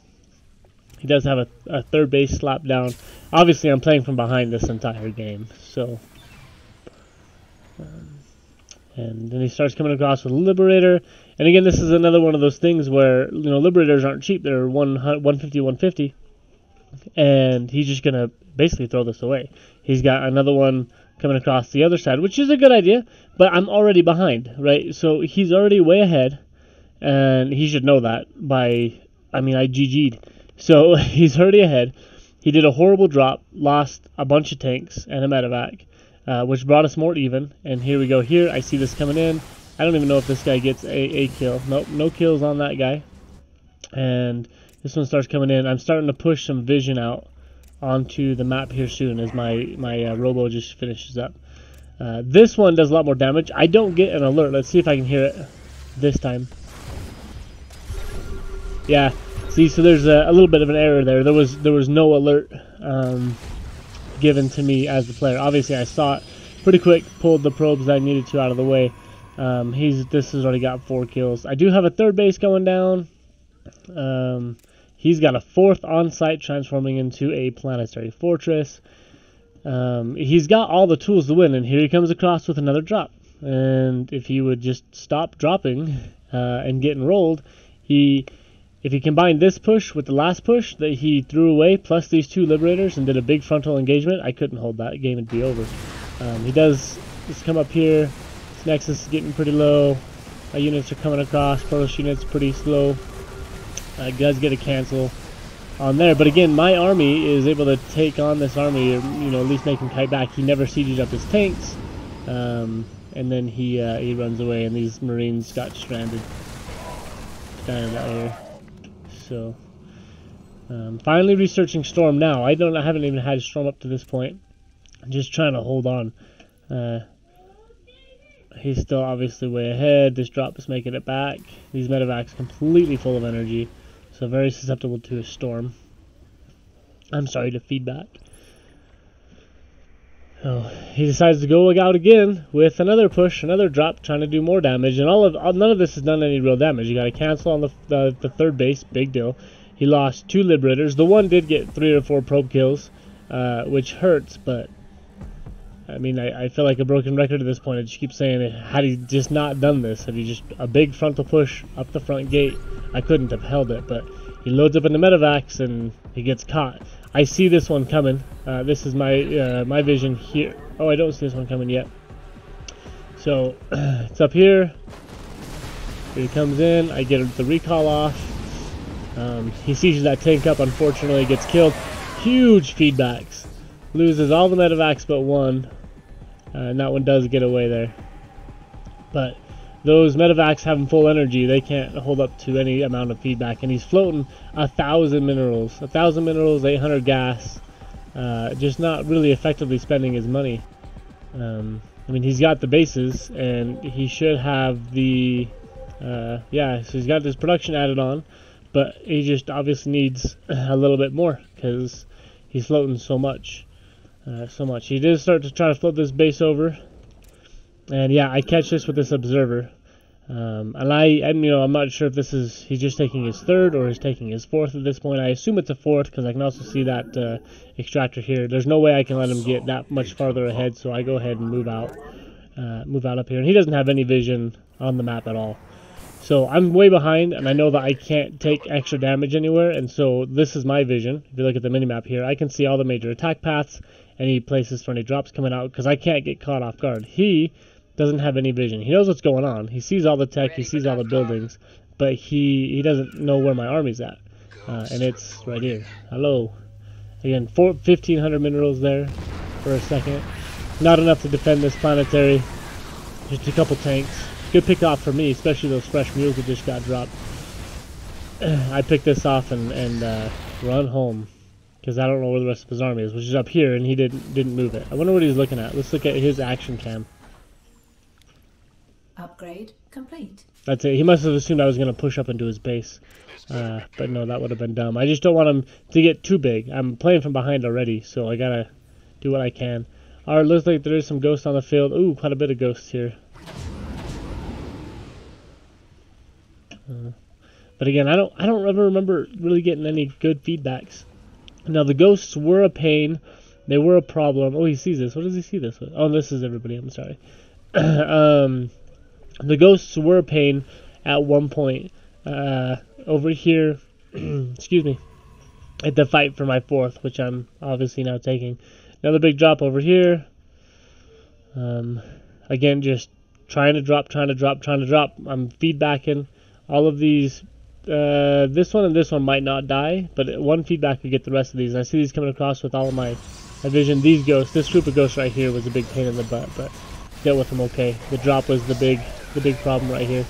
He does have a third base slap down. Obviously, I'm playing from behind this entire game. So, and then he starts coming across with Liberator. And again, this is another one of those things where, you know, Liberators aren't cheap. They're 150, 150. And he's just going to basically throw this away. He's got another one coming across the other side, which is a good idea. But I'm already behind, right? So he's already way ahead. And he should know that I GG'd. So he's already ahead. He did a horrible drop, lost a bunch of tanks and a medevac, which brought us more even. And here we go. Here, I see this coming in. I don't even know if this guy gets a kill. Nope, no kills on that guy. And this one starts coming in. I'm starting to push some vision out onto the map here soon as my robo just finishes up. This one does a lot more damage. I don't get an alert. Let's see if I can hear it this time. Yeah. See, so there's a little bit of an error there. There was no alert given to me as the player. Obviously, I saw it pretty quick, pulled the probes that I needed to out of the way. This has already got 4 kills. I do have a third base going down. He's got a 4th on-site transforming into a planetary fortress. He's got all the tools to win, and here he comes across with another drop. And if he would just stop dropping and getting rolled, if he combined this push with the last push that he threw away, plus these 2 Liberators, and did a big frontal engagement, I couldn't hold that. Game would be over. He does just come up here. His Nexus is getting pretty low. My units are coming across. Protoss units pretty slow. Does get a cancel on there. But again, my army is able to take on this army, or, you know, at least make him kite back. He never sieged up his tanks. And then he runs away, and these Marines got stranded out here. So, finally researching Storm now. I haven't even had Storm up to this point. I'm just trying to hold on. He's still obviously way ahead. This drop is making it back. These medevacs completely full of energy, so very susceptible to a storm. I'm sorry, to feedback. So he decides to go out again with another push, another drop, trying to do more damage, and none of this has done any real damage. You got to cancel on the third base, big deal. He lost 2 Liberators. The one did get 3 or 4 probe kills, which hurts, but I mean, I feel like a broken record at this point. I just keep saying it. Had he just not done this, had he just a big frontal push up the front gate, I couldn't have held it. But he loads up into medevacs and he gets caught. I see this one coming. This is my vision here. Oh, I don't see this one coming yet. So it's up here. Here he comes in. I get the recall off. He sieges that tank up. Unfortunately, gets killed. Huge feedbacks. Loses all the medevacs but one. And that one does get away there. But those medevacs having full energy, they can't hold up to any amount of feedback. And he's floating 1,000 minerals. 1,000 minerals, 800 gas. Just not really effectively spending his money. I mean, he's got the bases, and he should have the... yeah, so he's got this production added on. But he just obviously needs a little bit more, because he's floating so much. He did start to try to float this base over. And yeah, I catch this with this observer. And I'm not sure if this is, he's just taking his 3rd or he's taking his 4th at this point. I assume it's a 4th because I can also see that extractor here. There's no way I can let him get that much farther ahead, so I go ahead and move out up here. And he doesn't have any vision on the map at all. So I'm way behind, and I know that I can't take extra damage anywhere, and so this is my vision. If you look at the minimap here, I can see all the major attack paths, any places for any drops coming out, because I can't get caught off guard. He doesn't have any vision. He knows what's going on. He sees all the tech, he sees all the buildings, but he doesn't know where my army's at. And it's right here. Hello. Again, 1,500 minerals there for a second. Not enough to defend this planetary. Just a couple tanks. Good pick off for me, especially those fresh mules that just got dropped. I picked this off and run home, because I don't know where the rest of his army is, which is up here, and he didn't move it. I wonder what he's looking at. Let's look at his action cam. Upgrade complete. That's it. He must have assumed I was going to push up into his base. But no, that would have been dumb. I just don't want him to get too big. I'm playing from behind already, so I gotta do what I can. Alright, looks like there is some ghosts on the field. Ooh, quite a bit of ghosts here. But again, I don't ever remember really getting any good feedbacks. Now, the ghosts were a pain. They were a problem. Oh, he sees this. What does he see this with? Oh, this is everybody. I'm sorry. The ghosts were a pain at one point. Over here, excuse me, at the fight for my 4th, which I'm obviously now taking. Another big drop over here. Again, just trying to drop. I'm feedbacking. All of these, this one and this one might not die, but one feedback could get the rest of these. And I see these coming across with all of my vision. These ghosts, this group of ghosts right here was a big pain in the butt, but dealt with them okay. The drop was the big problem right here.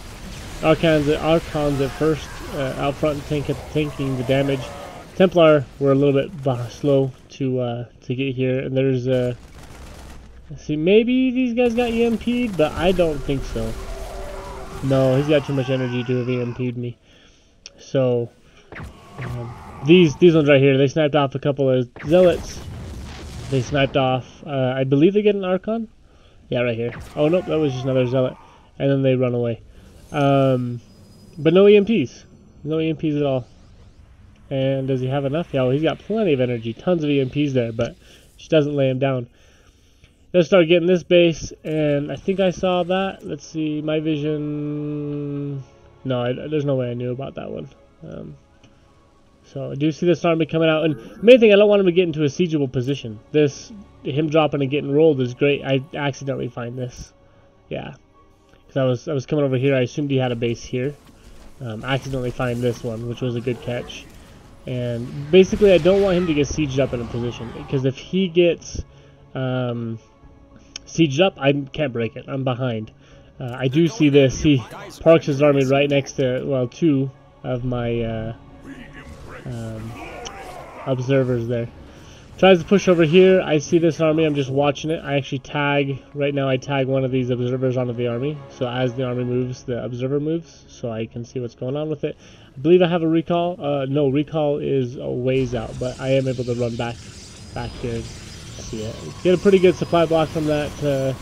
Archons at first, out front tanking the damage. Templar were a little bit slow to get here, and there's see, maybe these guys got EMP'd, but I don't think so. No, he's got too much energy to have EMP'd me. So these ones right here, they sniped off a couple of zealots. They sniped off, I believe they get an Archon. Yeah, right here. Oh nope, that was just another zealot, and then they run away. But no EMPs. No EMPs at all. And does he have enough? Yeah, well, he's got plenty of energy. Tons of EMPs there, but she doesn't lay him down. Let's start getting this base, and I think I saw that. Let's see, my vision... No, there's no way I knew about that one. So I do see this army coming out, and the main thing, I don't want him to get into a siegeable position. Him dropping and getting rolled is great. I accidentally find this. Yeah. Because I was coming over here, I assumed he had a base here. Accidentally find this one, which was a good catch. And basically, I don't want him to get sieged up in a position, because if he gets sieged up, I can't break it. I'm behind. I do see this. He parks his army right next to, well, 2 of my observers there. Tries to push over here. I see this army. I'm just watching it. I actually tag, right now I tag one of these observers onto the army. So as the army moves, the observer moves. So I can see what's going on with it. I believe I have a recall. No, recall is a ways out. But I am able to run back here and see it. Get a pretty good supply block from that.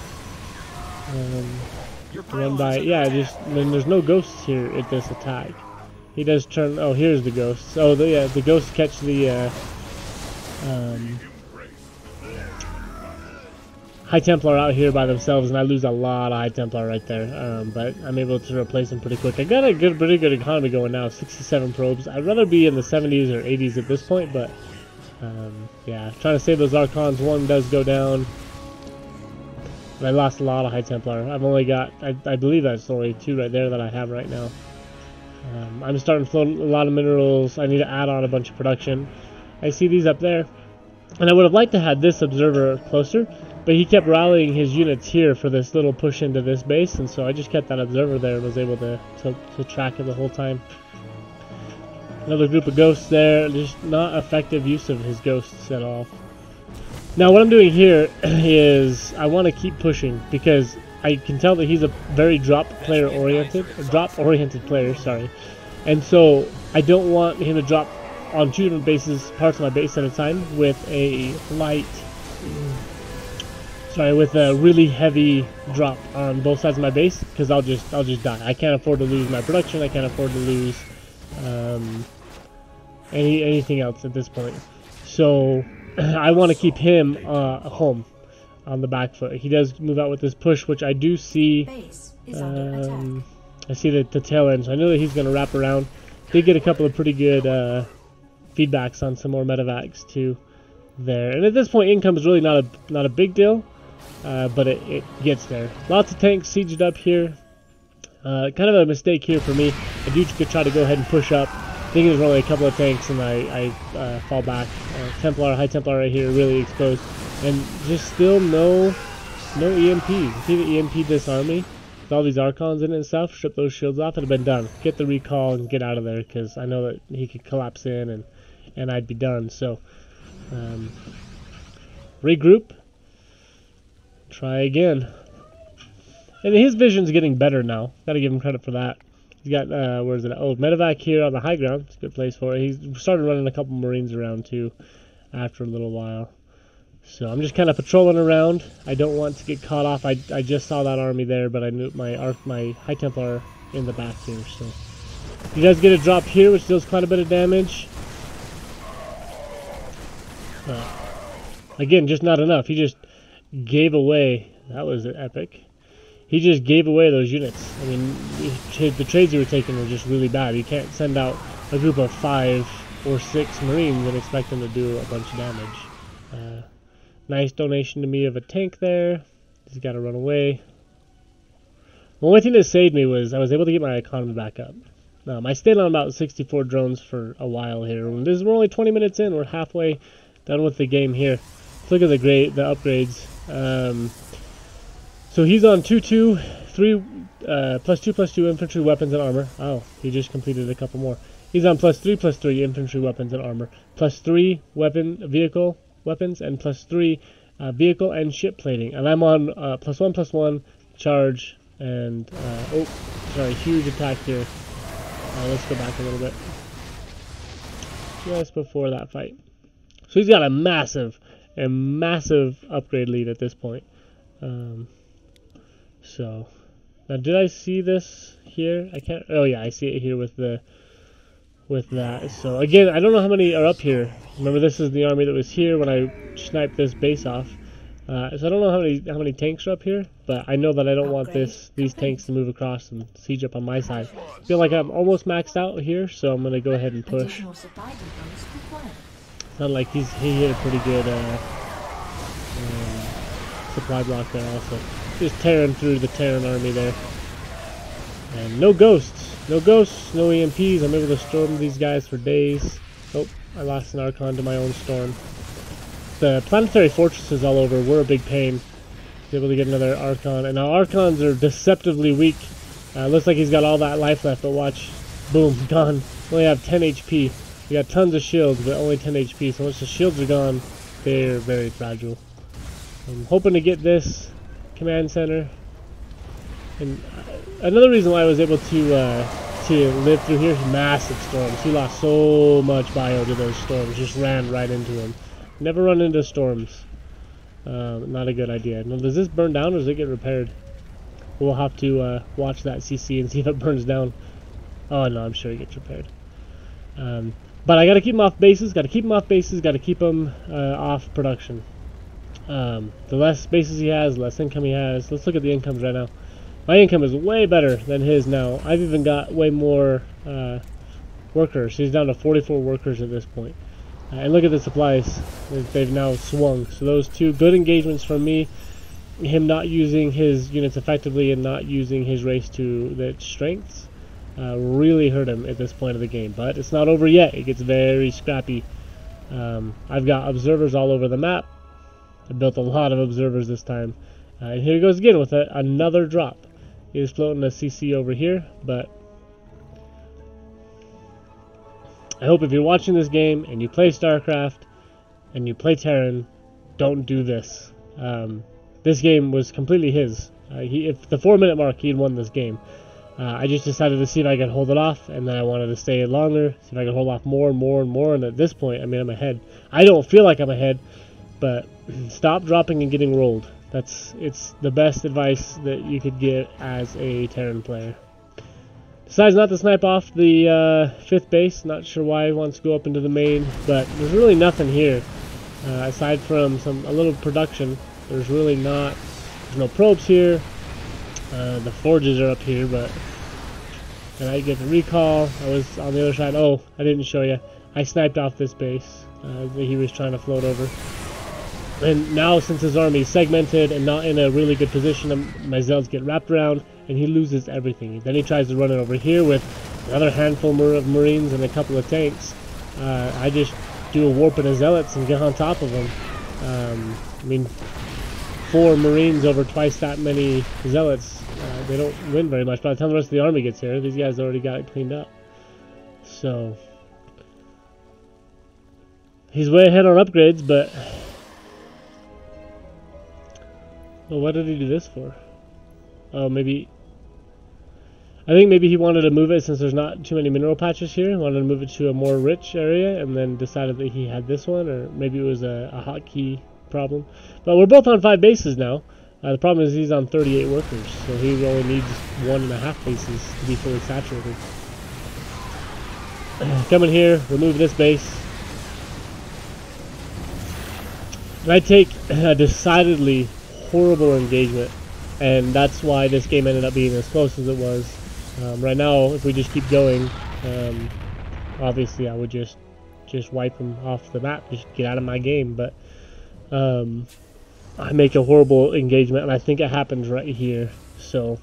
Run by. Yeah, there's no ghosts here at this attack. He does turn. Oh, here's the ghosts. Oh, the ghosts catch the... High Templar out here by themselves, and I lose a lot of High Templar right there. But I'm able to replace them pretty quick. I got a pretty good economy going now, 67 probes. I'd rather be in the 70s or 80s at this point, but yeah, trying to save those Archons. One does go down. But I lost a lot of High Templar. I've only got, I believe that's only 2 right there that I have right now. I'm starting to float a lot of minerals. I need to add on a bunch of production. I see these up there, and I would have liked to have this observer closer, but he kept rallying his units here for this little push into this base, and so I just kept that observer there and was able to track it the whole time. Another group of ghosts there, just not effective use of his ghosts at all. Now what I'm doing here is I want to keep pushing, because I can tell that he's a very drop oriented player, sorry. And so I don't want him to drop on 2 different bases, parts of my base at a time, with a with a really heavy drop on both sides of my base, because I'll just die. I can't afford to lose my production. I can't afford to lose anything else at this point. So I want to keep him home on the back foot. He does move out with this push, which I do see. I see the tail end, so I know that he's going to wrap around. Did get a couple of pretty good feedbacks on some more medevacs too there. And at this point, income is really not a big deal, but it gets there. Lots of tanks sieged up here. Kind of a mistake here for me. I do try to go ahead and push up, thinking there's only a couple of tanks, and I fall back. Templar, High Templar right here, really exposed, and just still no EMP. You see the EMP disarm me with all these Archons in it and stuff. Strip those shields off, it'd have been done. Get the recall and get out of there, because I know that he could collapse in and I'd be done. So regroup, try again. And his vision's getting better now. Gotta give him credit for that. He's got, where is it? Oh, medevac here on the high ground. It's a good place for it. He's started running a couple Marines around too after a little while. So I'm just kind of patrolling around. I don't want to get caught off. I just saw that army there, but I knew my High Templar in the back here. So he does get a drop here, which deals quite a bit of damage. Again, just not enough. He just gave away. That was epic. He just gave away those units. I mean, the trades he were taking were just really bad. You can't send out a group of 5 or 6 Marines and expect them to do a bunch of damage. Nice donation to me of a tank there. He's got to run away. The only thing that saved me was I was able to get my economy back up. I stayed on about 64 drones for a while here. We're only 20 minutes in. We're halfway done with the game here. Let's look at the upgrades. So he's on 2/2, 3 +2/+2 infantry weapons and armor. Oh, he just completed a couple more. He's on +3/+3 infantry weapons and armor, +3 vehicle weapons, and +3 vehicle and ship plating. And I'm on +1/+1 charge and oh, sorry, huge attack here. Let's go back a little bit. Just before that fight. So he's got a massive upgrade lead at this point. So now, did I see this here? I can't. Oh yeah, I see it here with that. So again, I don't know how many are up here. Remember, this is the army that was here when I sniped this base off. So I don't know how many tanks are up here, but I know that I don't want these tanks to move across and siege up on my side. I feel like I'm almost maxed out here, so I'm gonna go ahead and push. Sounded like he hit a pretty good supply block there also. Just tearing through the Terran army there. And no ghosts, no EMPs. I'm able to storm these guys for days. Oh, I lost an Archon to my own storm. The planetary fortresses all over were a big pain. Able to get another Archon. And now Archons are deceptively weak. Looks like he's got all that life left, but watch. Boom, gone. Only have 10 HP. We got tons of shields, but only 10 HP. So once the shields are gone, they're very fragile. I'm hoping to get this command center. And another reason why I was able to live through here is massive storms. He lost so much bio to those storms. Just ran right into them. Never run into storms. Not a good idea. Now, does this burn down or does it get repaired? We'll have to watch that CC and see if it burns down. Oh no, I'm sure it gets repaired. But I got to keep him off bases. Got to keep him off production. The less bases he has, the less income he has. Let's look at the incomes right now. My income is way better than his now. I've even got way more workers. He's down to 44 workers at this point. And look at the supplies. They've now swung. So those two good engagements from me, him not using his units effectively and not using his race to its strengths, really hurt him at this point of the game. But it's not over yet. It gets very scrappy. I've got observers all over the map. I built a lot of observers this time. And here he goes again with another drop. He was floating a CC over here, but I hope if you're watching this game and you play StarCraft and you play Terran, don't do this. This game was completely his. If the 4-minute mark, he'd won this game. I just decided to see if I could hold it off, and then I wanted to stay longer, see if I could hold off more and more and more, and at this point, I mean, I'm ahead. I don't feel like I'm ahead, but stop dropping and getting rolled. It's the best advice that you could get as a Terran player. Decides not to snipe off the 5th base. Not sure why he wants to go up into the main, but there's really nothing here aside from a little production. There's really there's no probes here. The forges are up here, but and I get the recall. I was on the other side. Oh, I didn't show you. I sniped off this base that he was trying to float over. And now, since his army is segmented and not in a really good position, my Zealots get wrapped around, and he loses everything. Then he tries to run it over here with another handful of Marines and a couple of tanks. I just do a warp and a Zealots and get on top of them. I mean, 4 Marines over twice that many Zealots, they don't win very much. By the time the rest of the army gets here, these guys already got it cleaned up. So, he's way ahead on upgrades, but... Well, what did he do this for? Oh, maybe... I think maybe he wanted to move it since there's not too many mineral patches here. He wanted to move it to a more rich area and then decided that he had this one, or maybe it was a hotkey problem. But we're both on 5 bases now. The problem is he's on 38 workers, so he only needs 1.5 bases to be fully saturated. Come in here, remove this base. And I take a decidedly horrible engagement, and that's why this game ended up being as close as it was. Right now, if we just keep going, obviously I would just wipe them off the map, just get out of my game, but I make a horrible engagement, and I think it happens right here. So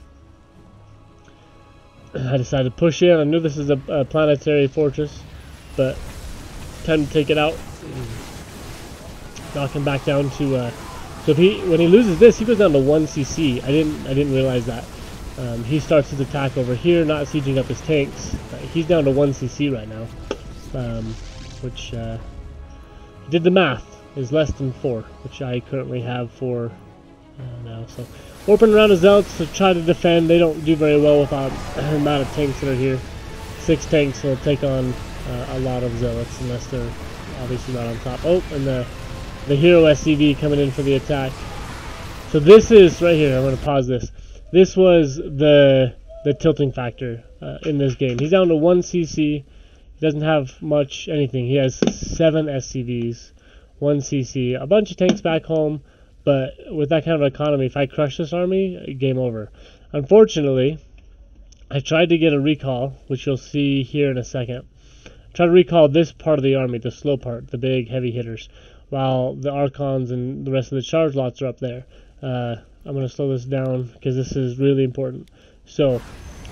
I decided to push in. I knew this is a planetary fortress, but time to take it out. Knock him back down to so when he loses this, he goes down to 1 CC. I didn't realize that. He starts his attack over here, not sieging up his tanks. He's down to 1 CC right now, which did the math is less than 4, which I currently have 4 now. So warping around the Zealots to try to defend. They don't do very well without the amount of tanks that are here. 6 tanks will take on a lot of Zealots unless they're obviously not on top. Oh, and the hero SCV coming in for the attack. So this is right here. I'm going to pause this. This was the tilting factor in this game. He's down to 1 CC. He doesn't have much anything. He has 7 SCVs, 1 CC, a bunch of tanks back home. But with that kind of economy, if I crush this army, game over. Unfortunately, I tried to get a recall, which you'll see here in a second. Try to recall this part of the army, the slow part, the big heavy hitters, while the Archons and the rest of the charge lots are up there. I'm going to slow this down because this is really important. So,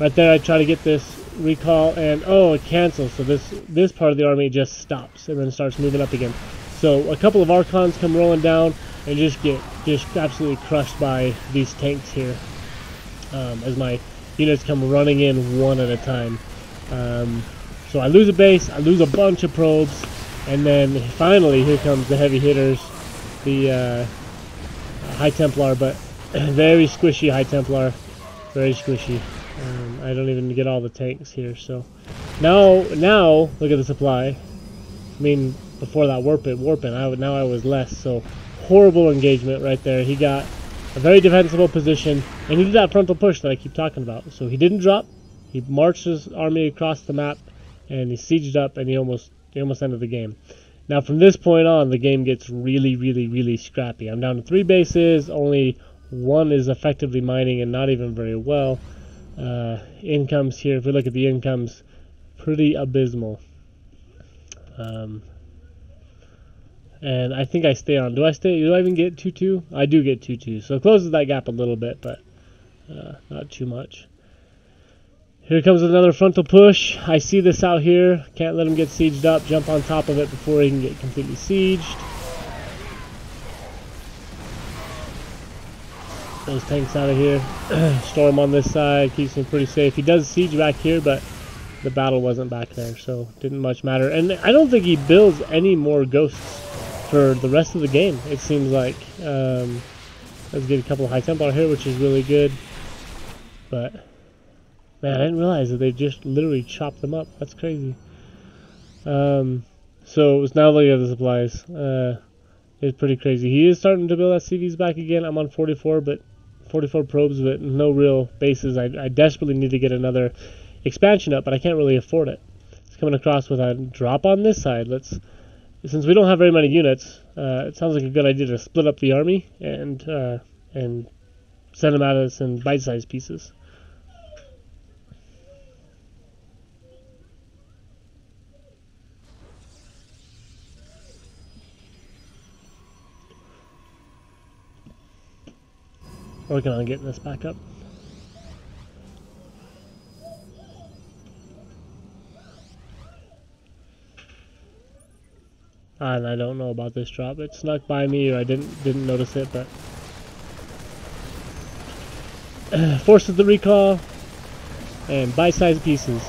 right there I try to get this recall, and oh, it cancels. So this part of the army just stops and then starts moving up again. So a couple of Archons come rolling down and just get absolutely crushed by these tanks here as my units come running in one at a time. So I lose a base, I lose a bunch of probes, and then finally here comes the heavy hitters, the High Templar, but very squishy High Templar, very squishy. I don't even get all the tanks here. So now look at the supply. I mean, before that warping, now I was less. So horrible engagement right there. He got a very defensible position, and he did that frontal push that I keep talking about. So he didn't drop. He marched his army across the map, and he sieged up, and he almost ended the game. Now from this point on, the game gets really, really, really scrappy. I'm down to 3 bases. Only 1 is effectively mining, and not even very well. Incomes here, if we look at the incomes, pretty abysmal. And I think I stay on. Do I even get 2-2? I do get 2-2. So it closes that gap a little bit, but not too much. Here comes another frontal push. I see this out here. Can't let him get sieged up. Jump on top of it before he can get completely sieged. Those tanks out of here. Storm on this side. Keeps him pretty safe. He does siege back here, but the battle wasn't back there, so didn't much matter. And I don't think he builds any more ghosts for the rest of the game, it seems like. Let's get a couple of High Templar here, which is really good. But man, I didn't realize that they just literally chopped them up. That's crazy. So now look at the supplies. It's pretty crazy. He is starting to build SCVs back again. I'm on 44 probes, but no real bases. I desperately need to get another expansion up, but I can't really afford it. It's coming across with a drop on this side. Since we don't have very many units, it sounds like a good idea to split up the army and send them at us in bite-sized pieces. Working on getting this back up. And I don't know about this drop. It snuck by me, or I didn't notice it, but forces the recall and bite-sized pieces.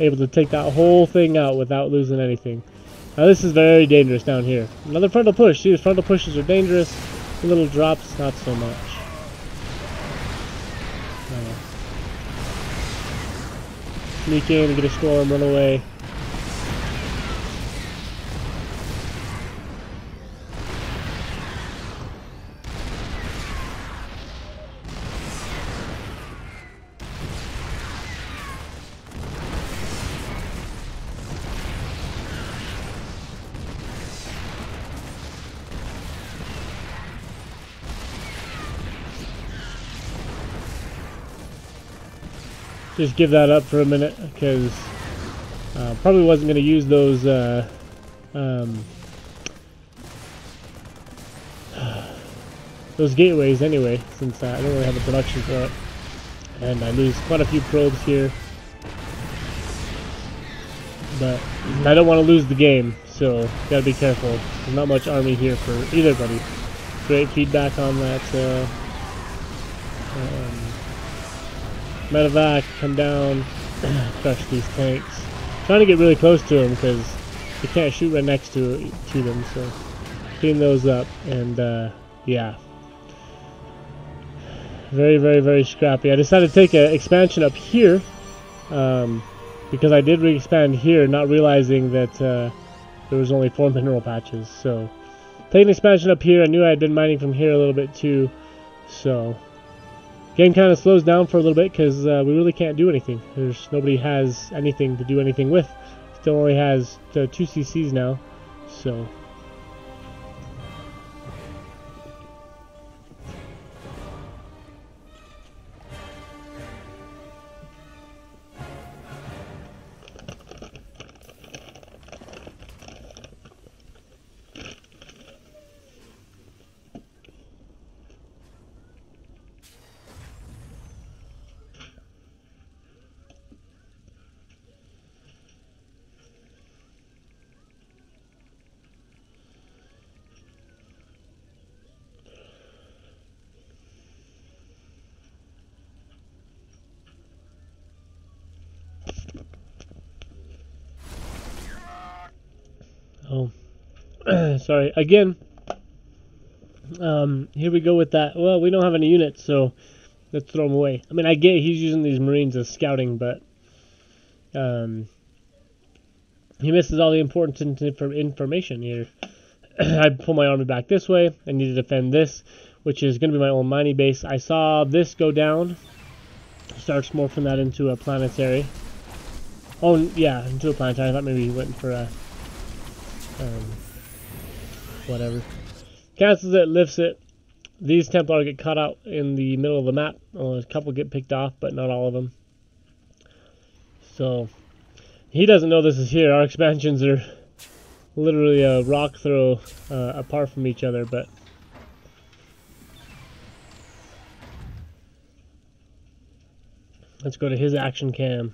Able to take that whole thing out without losing anything. Now this is very dangerous down here. Another frontal push. See, frontal pushes are dangerous. The little drops, not so much. Sneak in, get a storm, run away. Just give that up for a minute, because probably wasn't going to use those gateways anyway, since I don't really have the production for it. And I lose quite a few probes here. But I don't want to lose the game, so gotta be careful. There's not much army here for either buddy. Great feedback on that. Medevac, come down, crush these tanks. Trying to get really close to them because you can't shoot right next to them, so clean those up. And yeah, very, very, very scrappy. I decided to take an expansion up here because I did re-expand here, not realizing that there was only 4 mineral patches. So taking an expansion up here, I knew I had been mining from here a little bit too, so game kind of slows down for a little bit because we really can't do anything. Nobody has anything to do anything with. Still only has 2 CCs now, so. Oh, sorry. Again, here we go with that. Well, we don't have any units, so let's throw them away. I mean, I get he's using these Marines as scouting, but he misses all the important information here. I pull my army back this way. I need to defend this, which is going to be my own mining base. I saw this go down. Starts morphing that into a planetary. Oh, yeah, into a planetary. I thought maybe he went for a whatever. Cancels it, lifts it. These Templar get caught out in the middle of the map. A couple get picked off, but not all of them. So he doesn't know this is here. Our expansions are literally a rock throw apart from each other, but let's go to his action cam.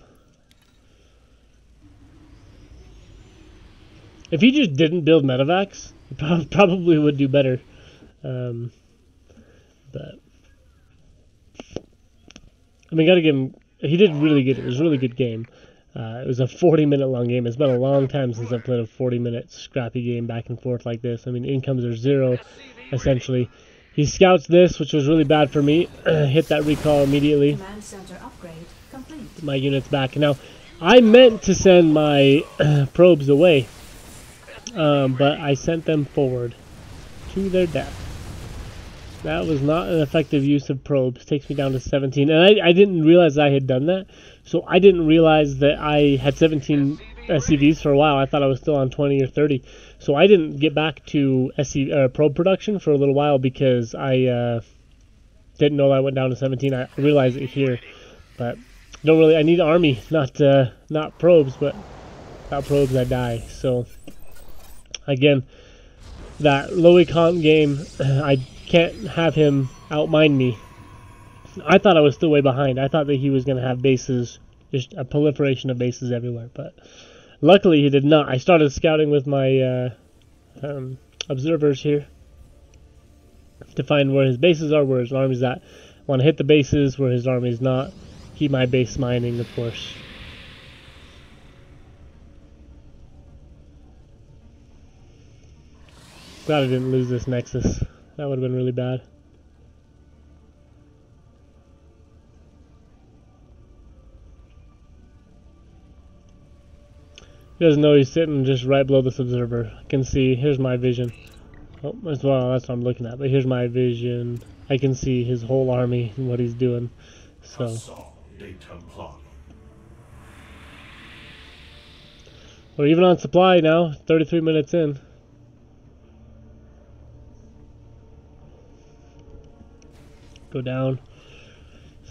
If he just didn't build medevacs, he probably would do better. But I mean, gotta give him. He did really good. It was a really good game. It was a 40-minute long game. It's been a long time since I've played a 40-minute scrappy game back and forth like this. I mean, incomes are 0, essentially. He scouts this, which was really bad for me. Hit that recall immediately. Command center upgrade complete. My unit's back. Now, I meant to send my probes away. But I sent them forward to their death. That was not an effective use of probes. Takes me down to 17. And I didn't realize I had done that. So I didn't realize that I had 17 SCVs for a while. I thought I was still on 20 or 30. So I didn't get back to probe production for a little while because I didn't know that I went down to 17. I realized it here. But don't really. I need army, not probes. But without probes, I die. So again, that low econ game, I can't have him outmine me. I thought I was still way behind. I thought that he was going to have bases, just a proliferation of bases everywhere, but luckily he did not. I started scouting with my observers here to find where his bases are, where his army's at. I want to hit the bases where his army's not. Keep my base mining, of course. Glad I didn't lose this Nexus. That would have been really bad. He doesn't know he's sitting just right below this observer. I can see, here's my vision. Oh, that's what I'm looking at, but here's my vision. I can see his whole army and what he's doing. So we're even on supply now, 33 minutes in. Go down.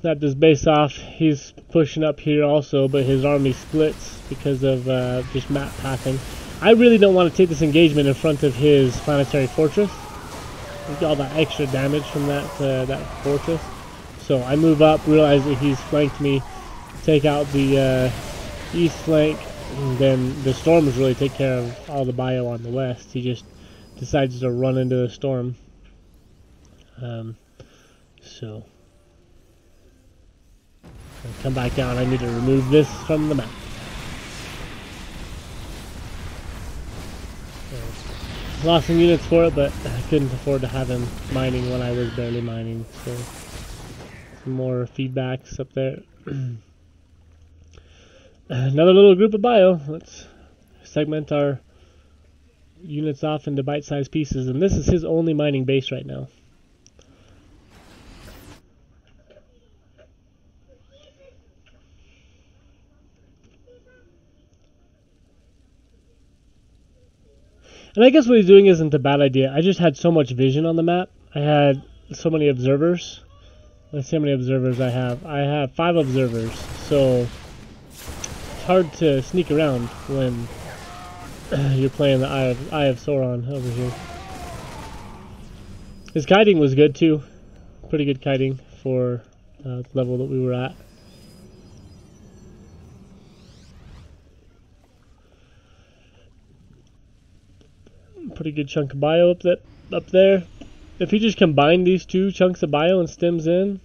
Snap this base off. He's pushing up here also, but his army splits because of just map pathing. I really don't want to take this engagement in front of his planetary fortress. Get all that extra damage from that fortress. So I move up, realize that he's flanked me, take out the east flank, and then the storms really take care of all the bio on the west. He just decides to run into the storm. So I'll come back down. I need to remove this from the map. Lost some units for it, but I couldn't afford to have him mining when I was barely mining. So some more feedbacks up there. Another little group of bio. Let's segment our units off into bite-sized pieces, and this is his only mining base right now. And I guess what he's doing isn't a bad idea. I just had so much vision on the map. I had so many observers. Let's see how many observers I have. I have 5 observers, so it's hard to sneak around when you're playing the Eye of Sauron over here. His kiting was good too. Pretty good kiting for the level that we were at. Pretty good chunk of bio up there. If you just combine these two chunks of bio and stims in,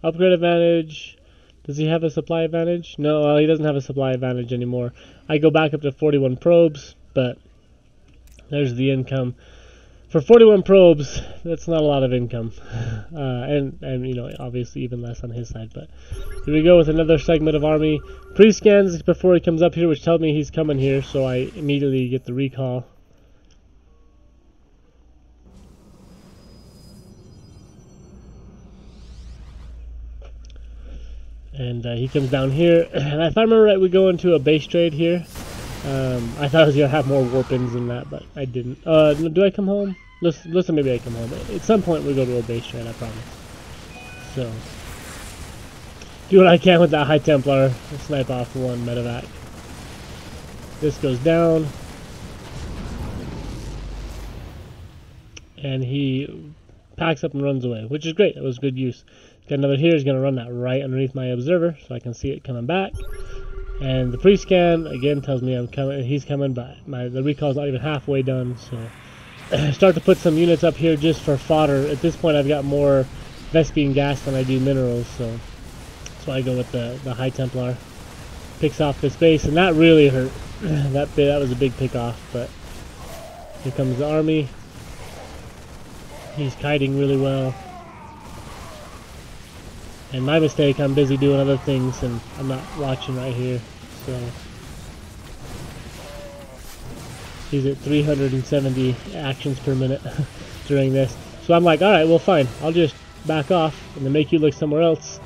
upgrade advantage. Does he have a supply advantage? No, well, he doesn't have a supply advantage anymore. I go back up to 41 probes, but there's the income. For 41 probes, that's not a lot of income. And you know, obviously even less on his side. But here we go with another segment of army. Pre-scans before he comes up here, which tell me he's coming here, so I immediately get the recall. And he comes down here, and if I remember right, we go into a base trade here. I thought I was going to have more warpins than that, but I didn't. Do I come home? Listen, maybe I come home. At some point we go to a base trade, I promise. So, do what I can with that High Templar. Snipe off one medevac. This goes down. And he packs up and runs away, which is great. That was good use. Got another here. He's going to run that right underneath my observer, so I can see it coming back. And the pre-scan again tells me I'm coming. He's coming by. The recall's not even halfway done, so start to put some units up here just for fodder. At this point, I've got more Vespene gas than I do minerals, so that's why I go with the High Templar. Picks off this base, and that really hurt. that was a big pick off. But here comes the army. He's kiting really well. And my mistake, I'm busy doing other things and I'm not watching right here. So he's at 370 actions per minute during this. So I'm like, alright, well fine. I'll just back off and then make you look somewhere else.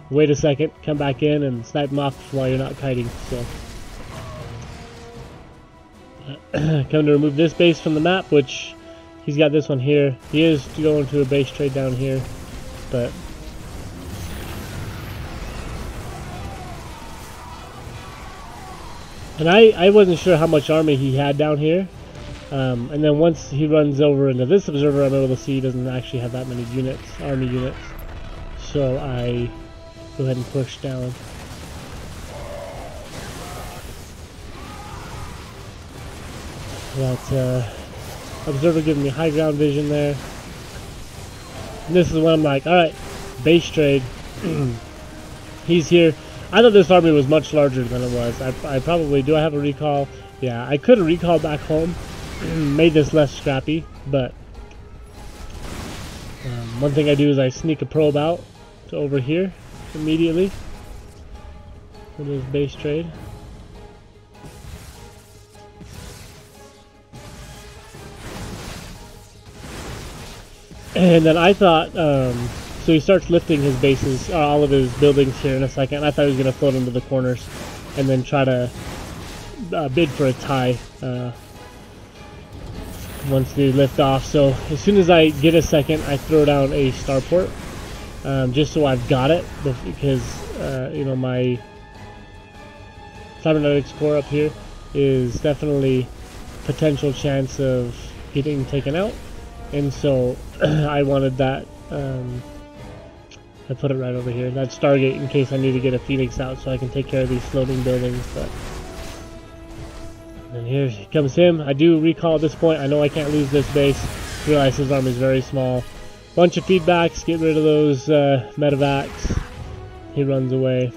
Wait a second, come back in and snipe them off while you're not kiting. So come to remove this base from the map, which he's got this one here. He is going to a base trade down here, but and I wasn't sure how much army he had down here, And then once he runs over into this observer, I'm able to see he doesn't actually have that many units, army units. So I go ahead and push down. That observer giving me high ground vision there. And this is when I'm like, alright, base trade. He's here. I thought this army was much larger than it was. I probably, do I have a recall? Yeah, I could have recalled back home. Made this less scrappy, but one thing I do is I sneak a probe out to over here immediately for this base trade. And then I thought, so he starts lifting his bases, all of his buildings here in a second. I thought he was going to float into the corners and then try to bid for a tie once they lift off. So as soon as I get a second, I throw down a starport, just so I've got it, because you know, my cybernetics core up here is definitely potential chance of getting taken out. And so I wanted that, I put it right over here, that Stargate, in case I need to get a Phoenix out so I can take care of these floating buildings. But and here comes him. I do recall at this point. I know I can't lose this base. Realize his army is very small. Bunch of feedbacks, get rid of those medevacs. He runs away.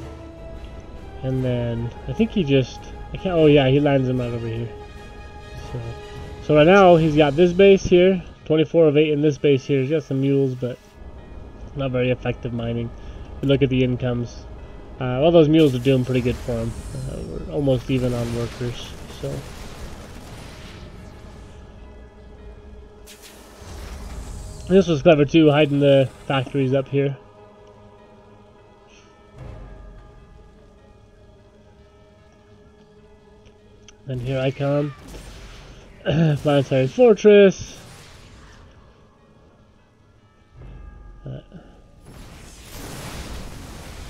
And then I think he just, oh yeah, he lands him right over here. So right now he's got this base here. 24 of 8 in this base here. He's got some mules, but not very effective mining. We look at the incomes. All those mules are doing pretty good for him. We're almost even on workers. So this was clever too, hiding the factories up here. And here I come. Planetary Fortress.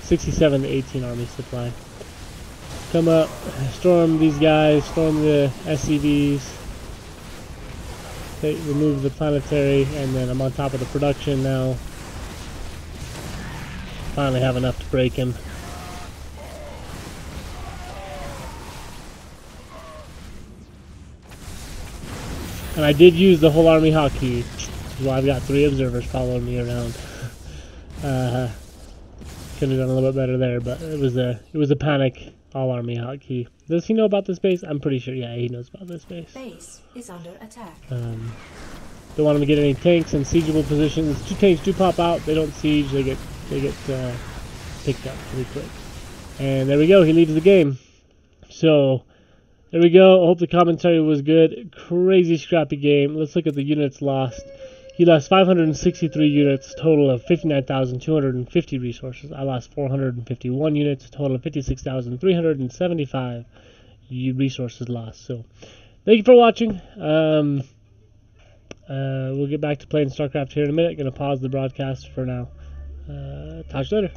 67 to 18 army supply. Come up, storm these guys, storm the SCVs, remove the planetary, and then I'm on top of the production now. Finally have enough to break him. And I did use the whole army hotkey. Well, I've got 3 observers following me around. Could have done a little bit better there, but it was a panic. All army hotkey. Does he know about this base? I'm pretty sure. Yeah, he knows about this base. Base is under attack. Don't want him to get any tanks in siegeable positions. 2 tanks do pop out. They don't siege. They get picked up pretty quick. And there we go. He leaves the game. So there we go. I hope the commentary was good. Crazy scrappy game. Let's look at the units lost. He lost 563 units, total of 59,250 resources. I lost 451 units, total of 56,375 resources lost. So, thank you for watching. We'll get back to playing StarCraft here in a minute. Gonna pause the broadcast for now. Talk to you later.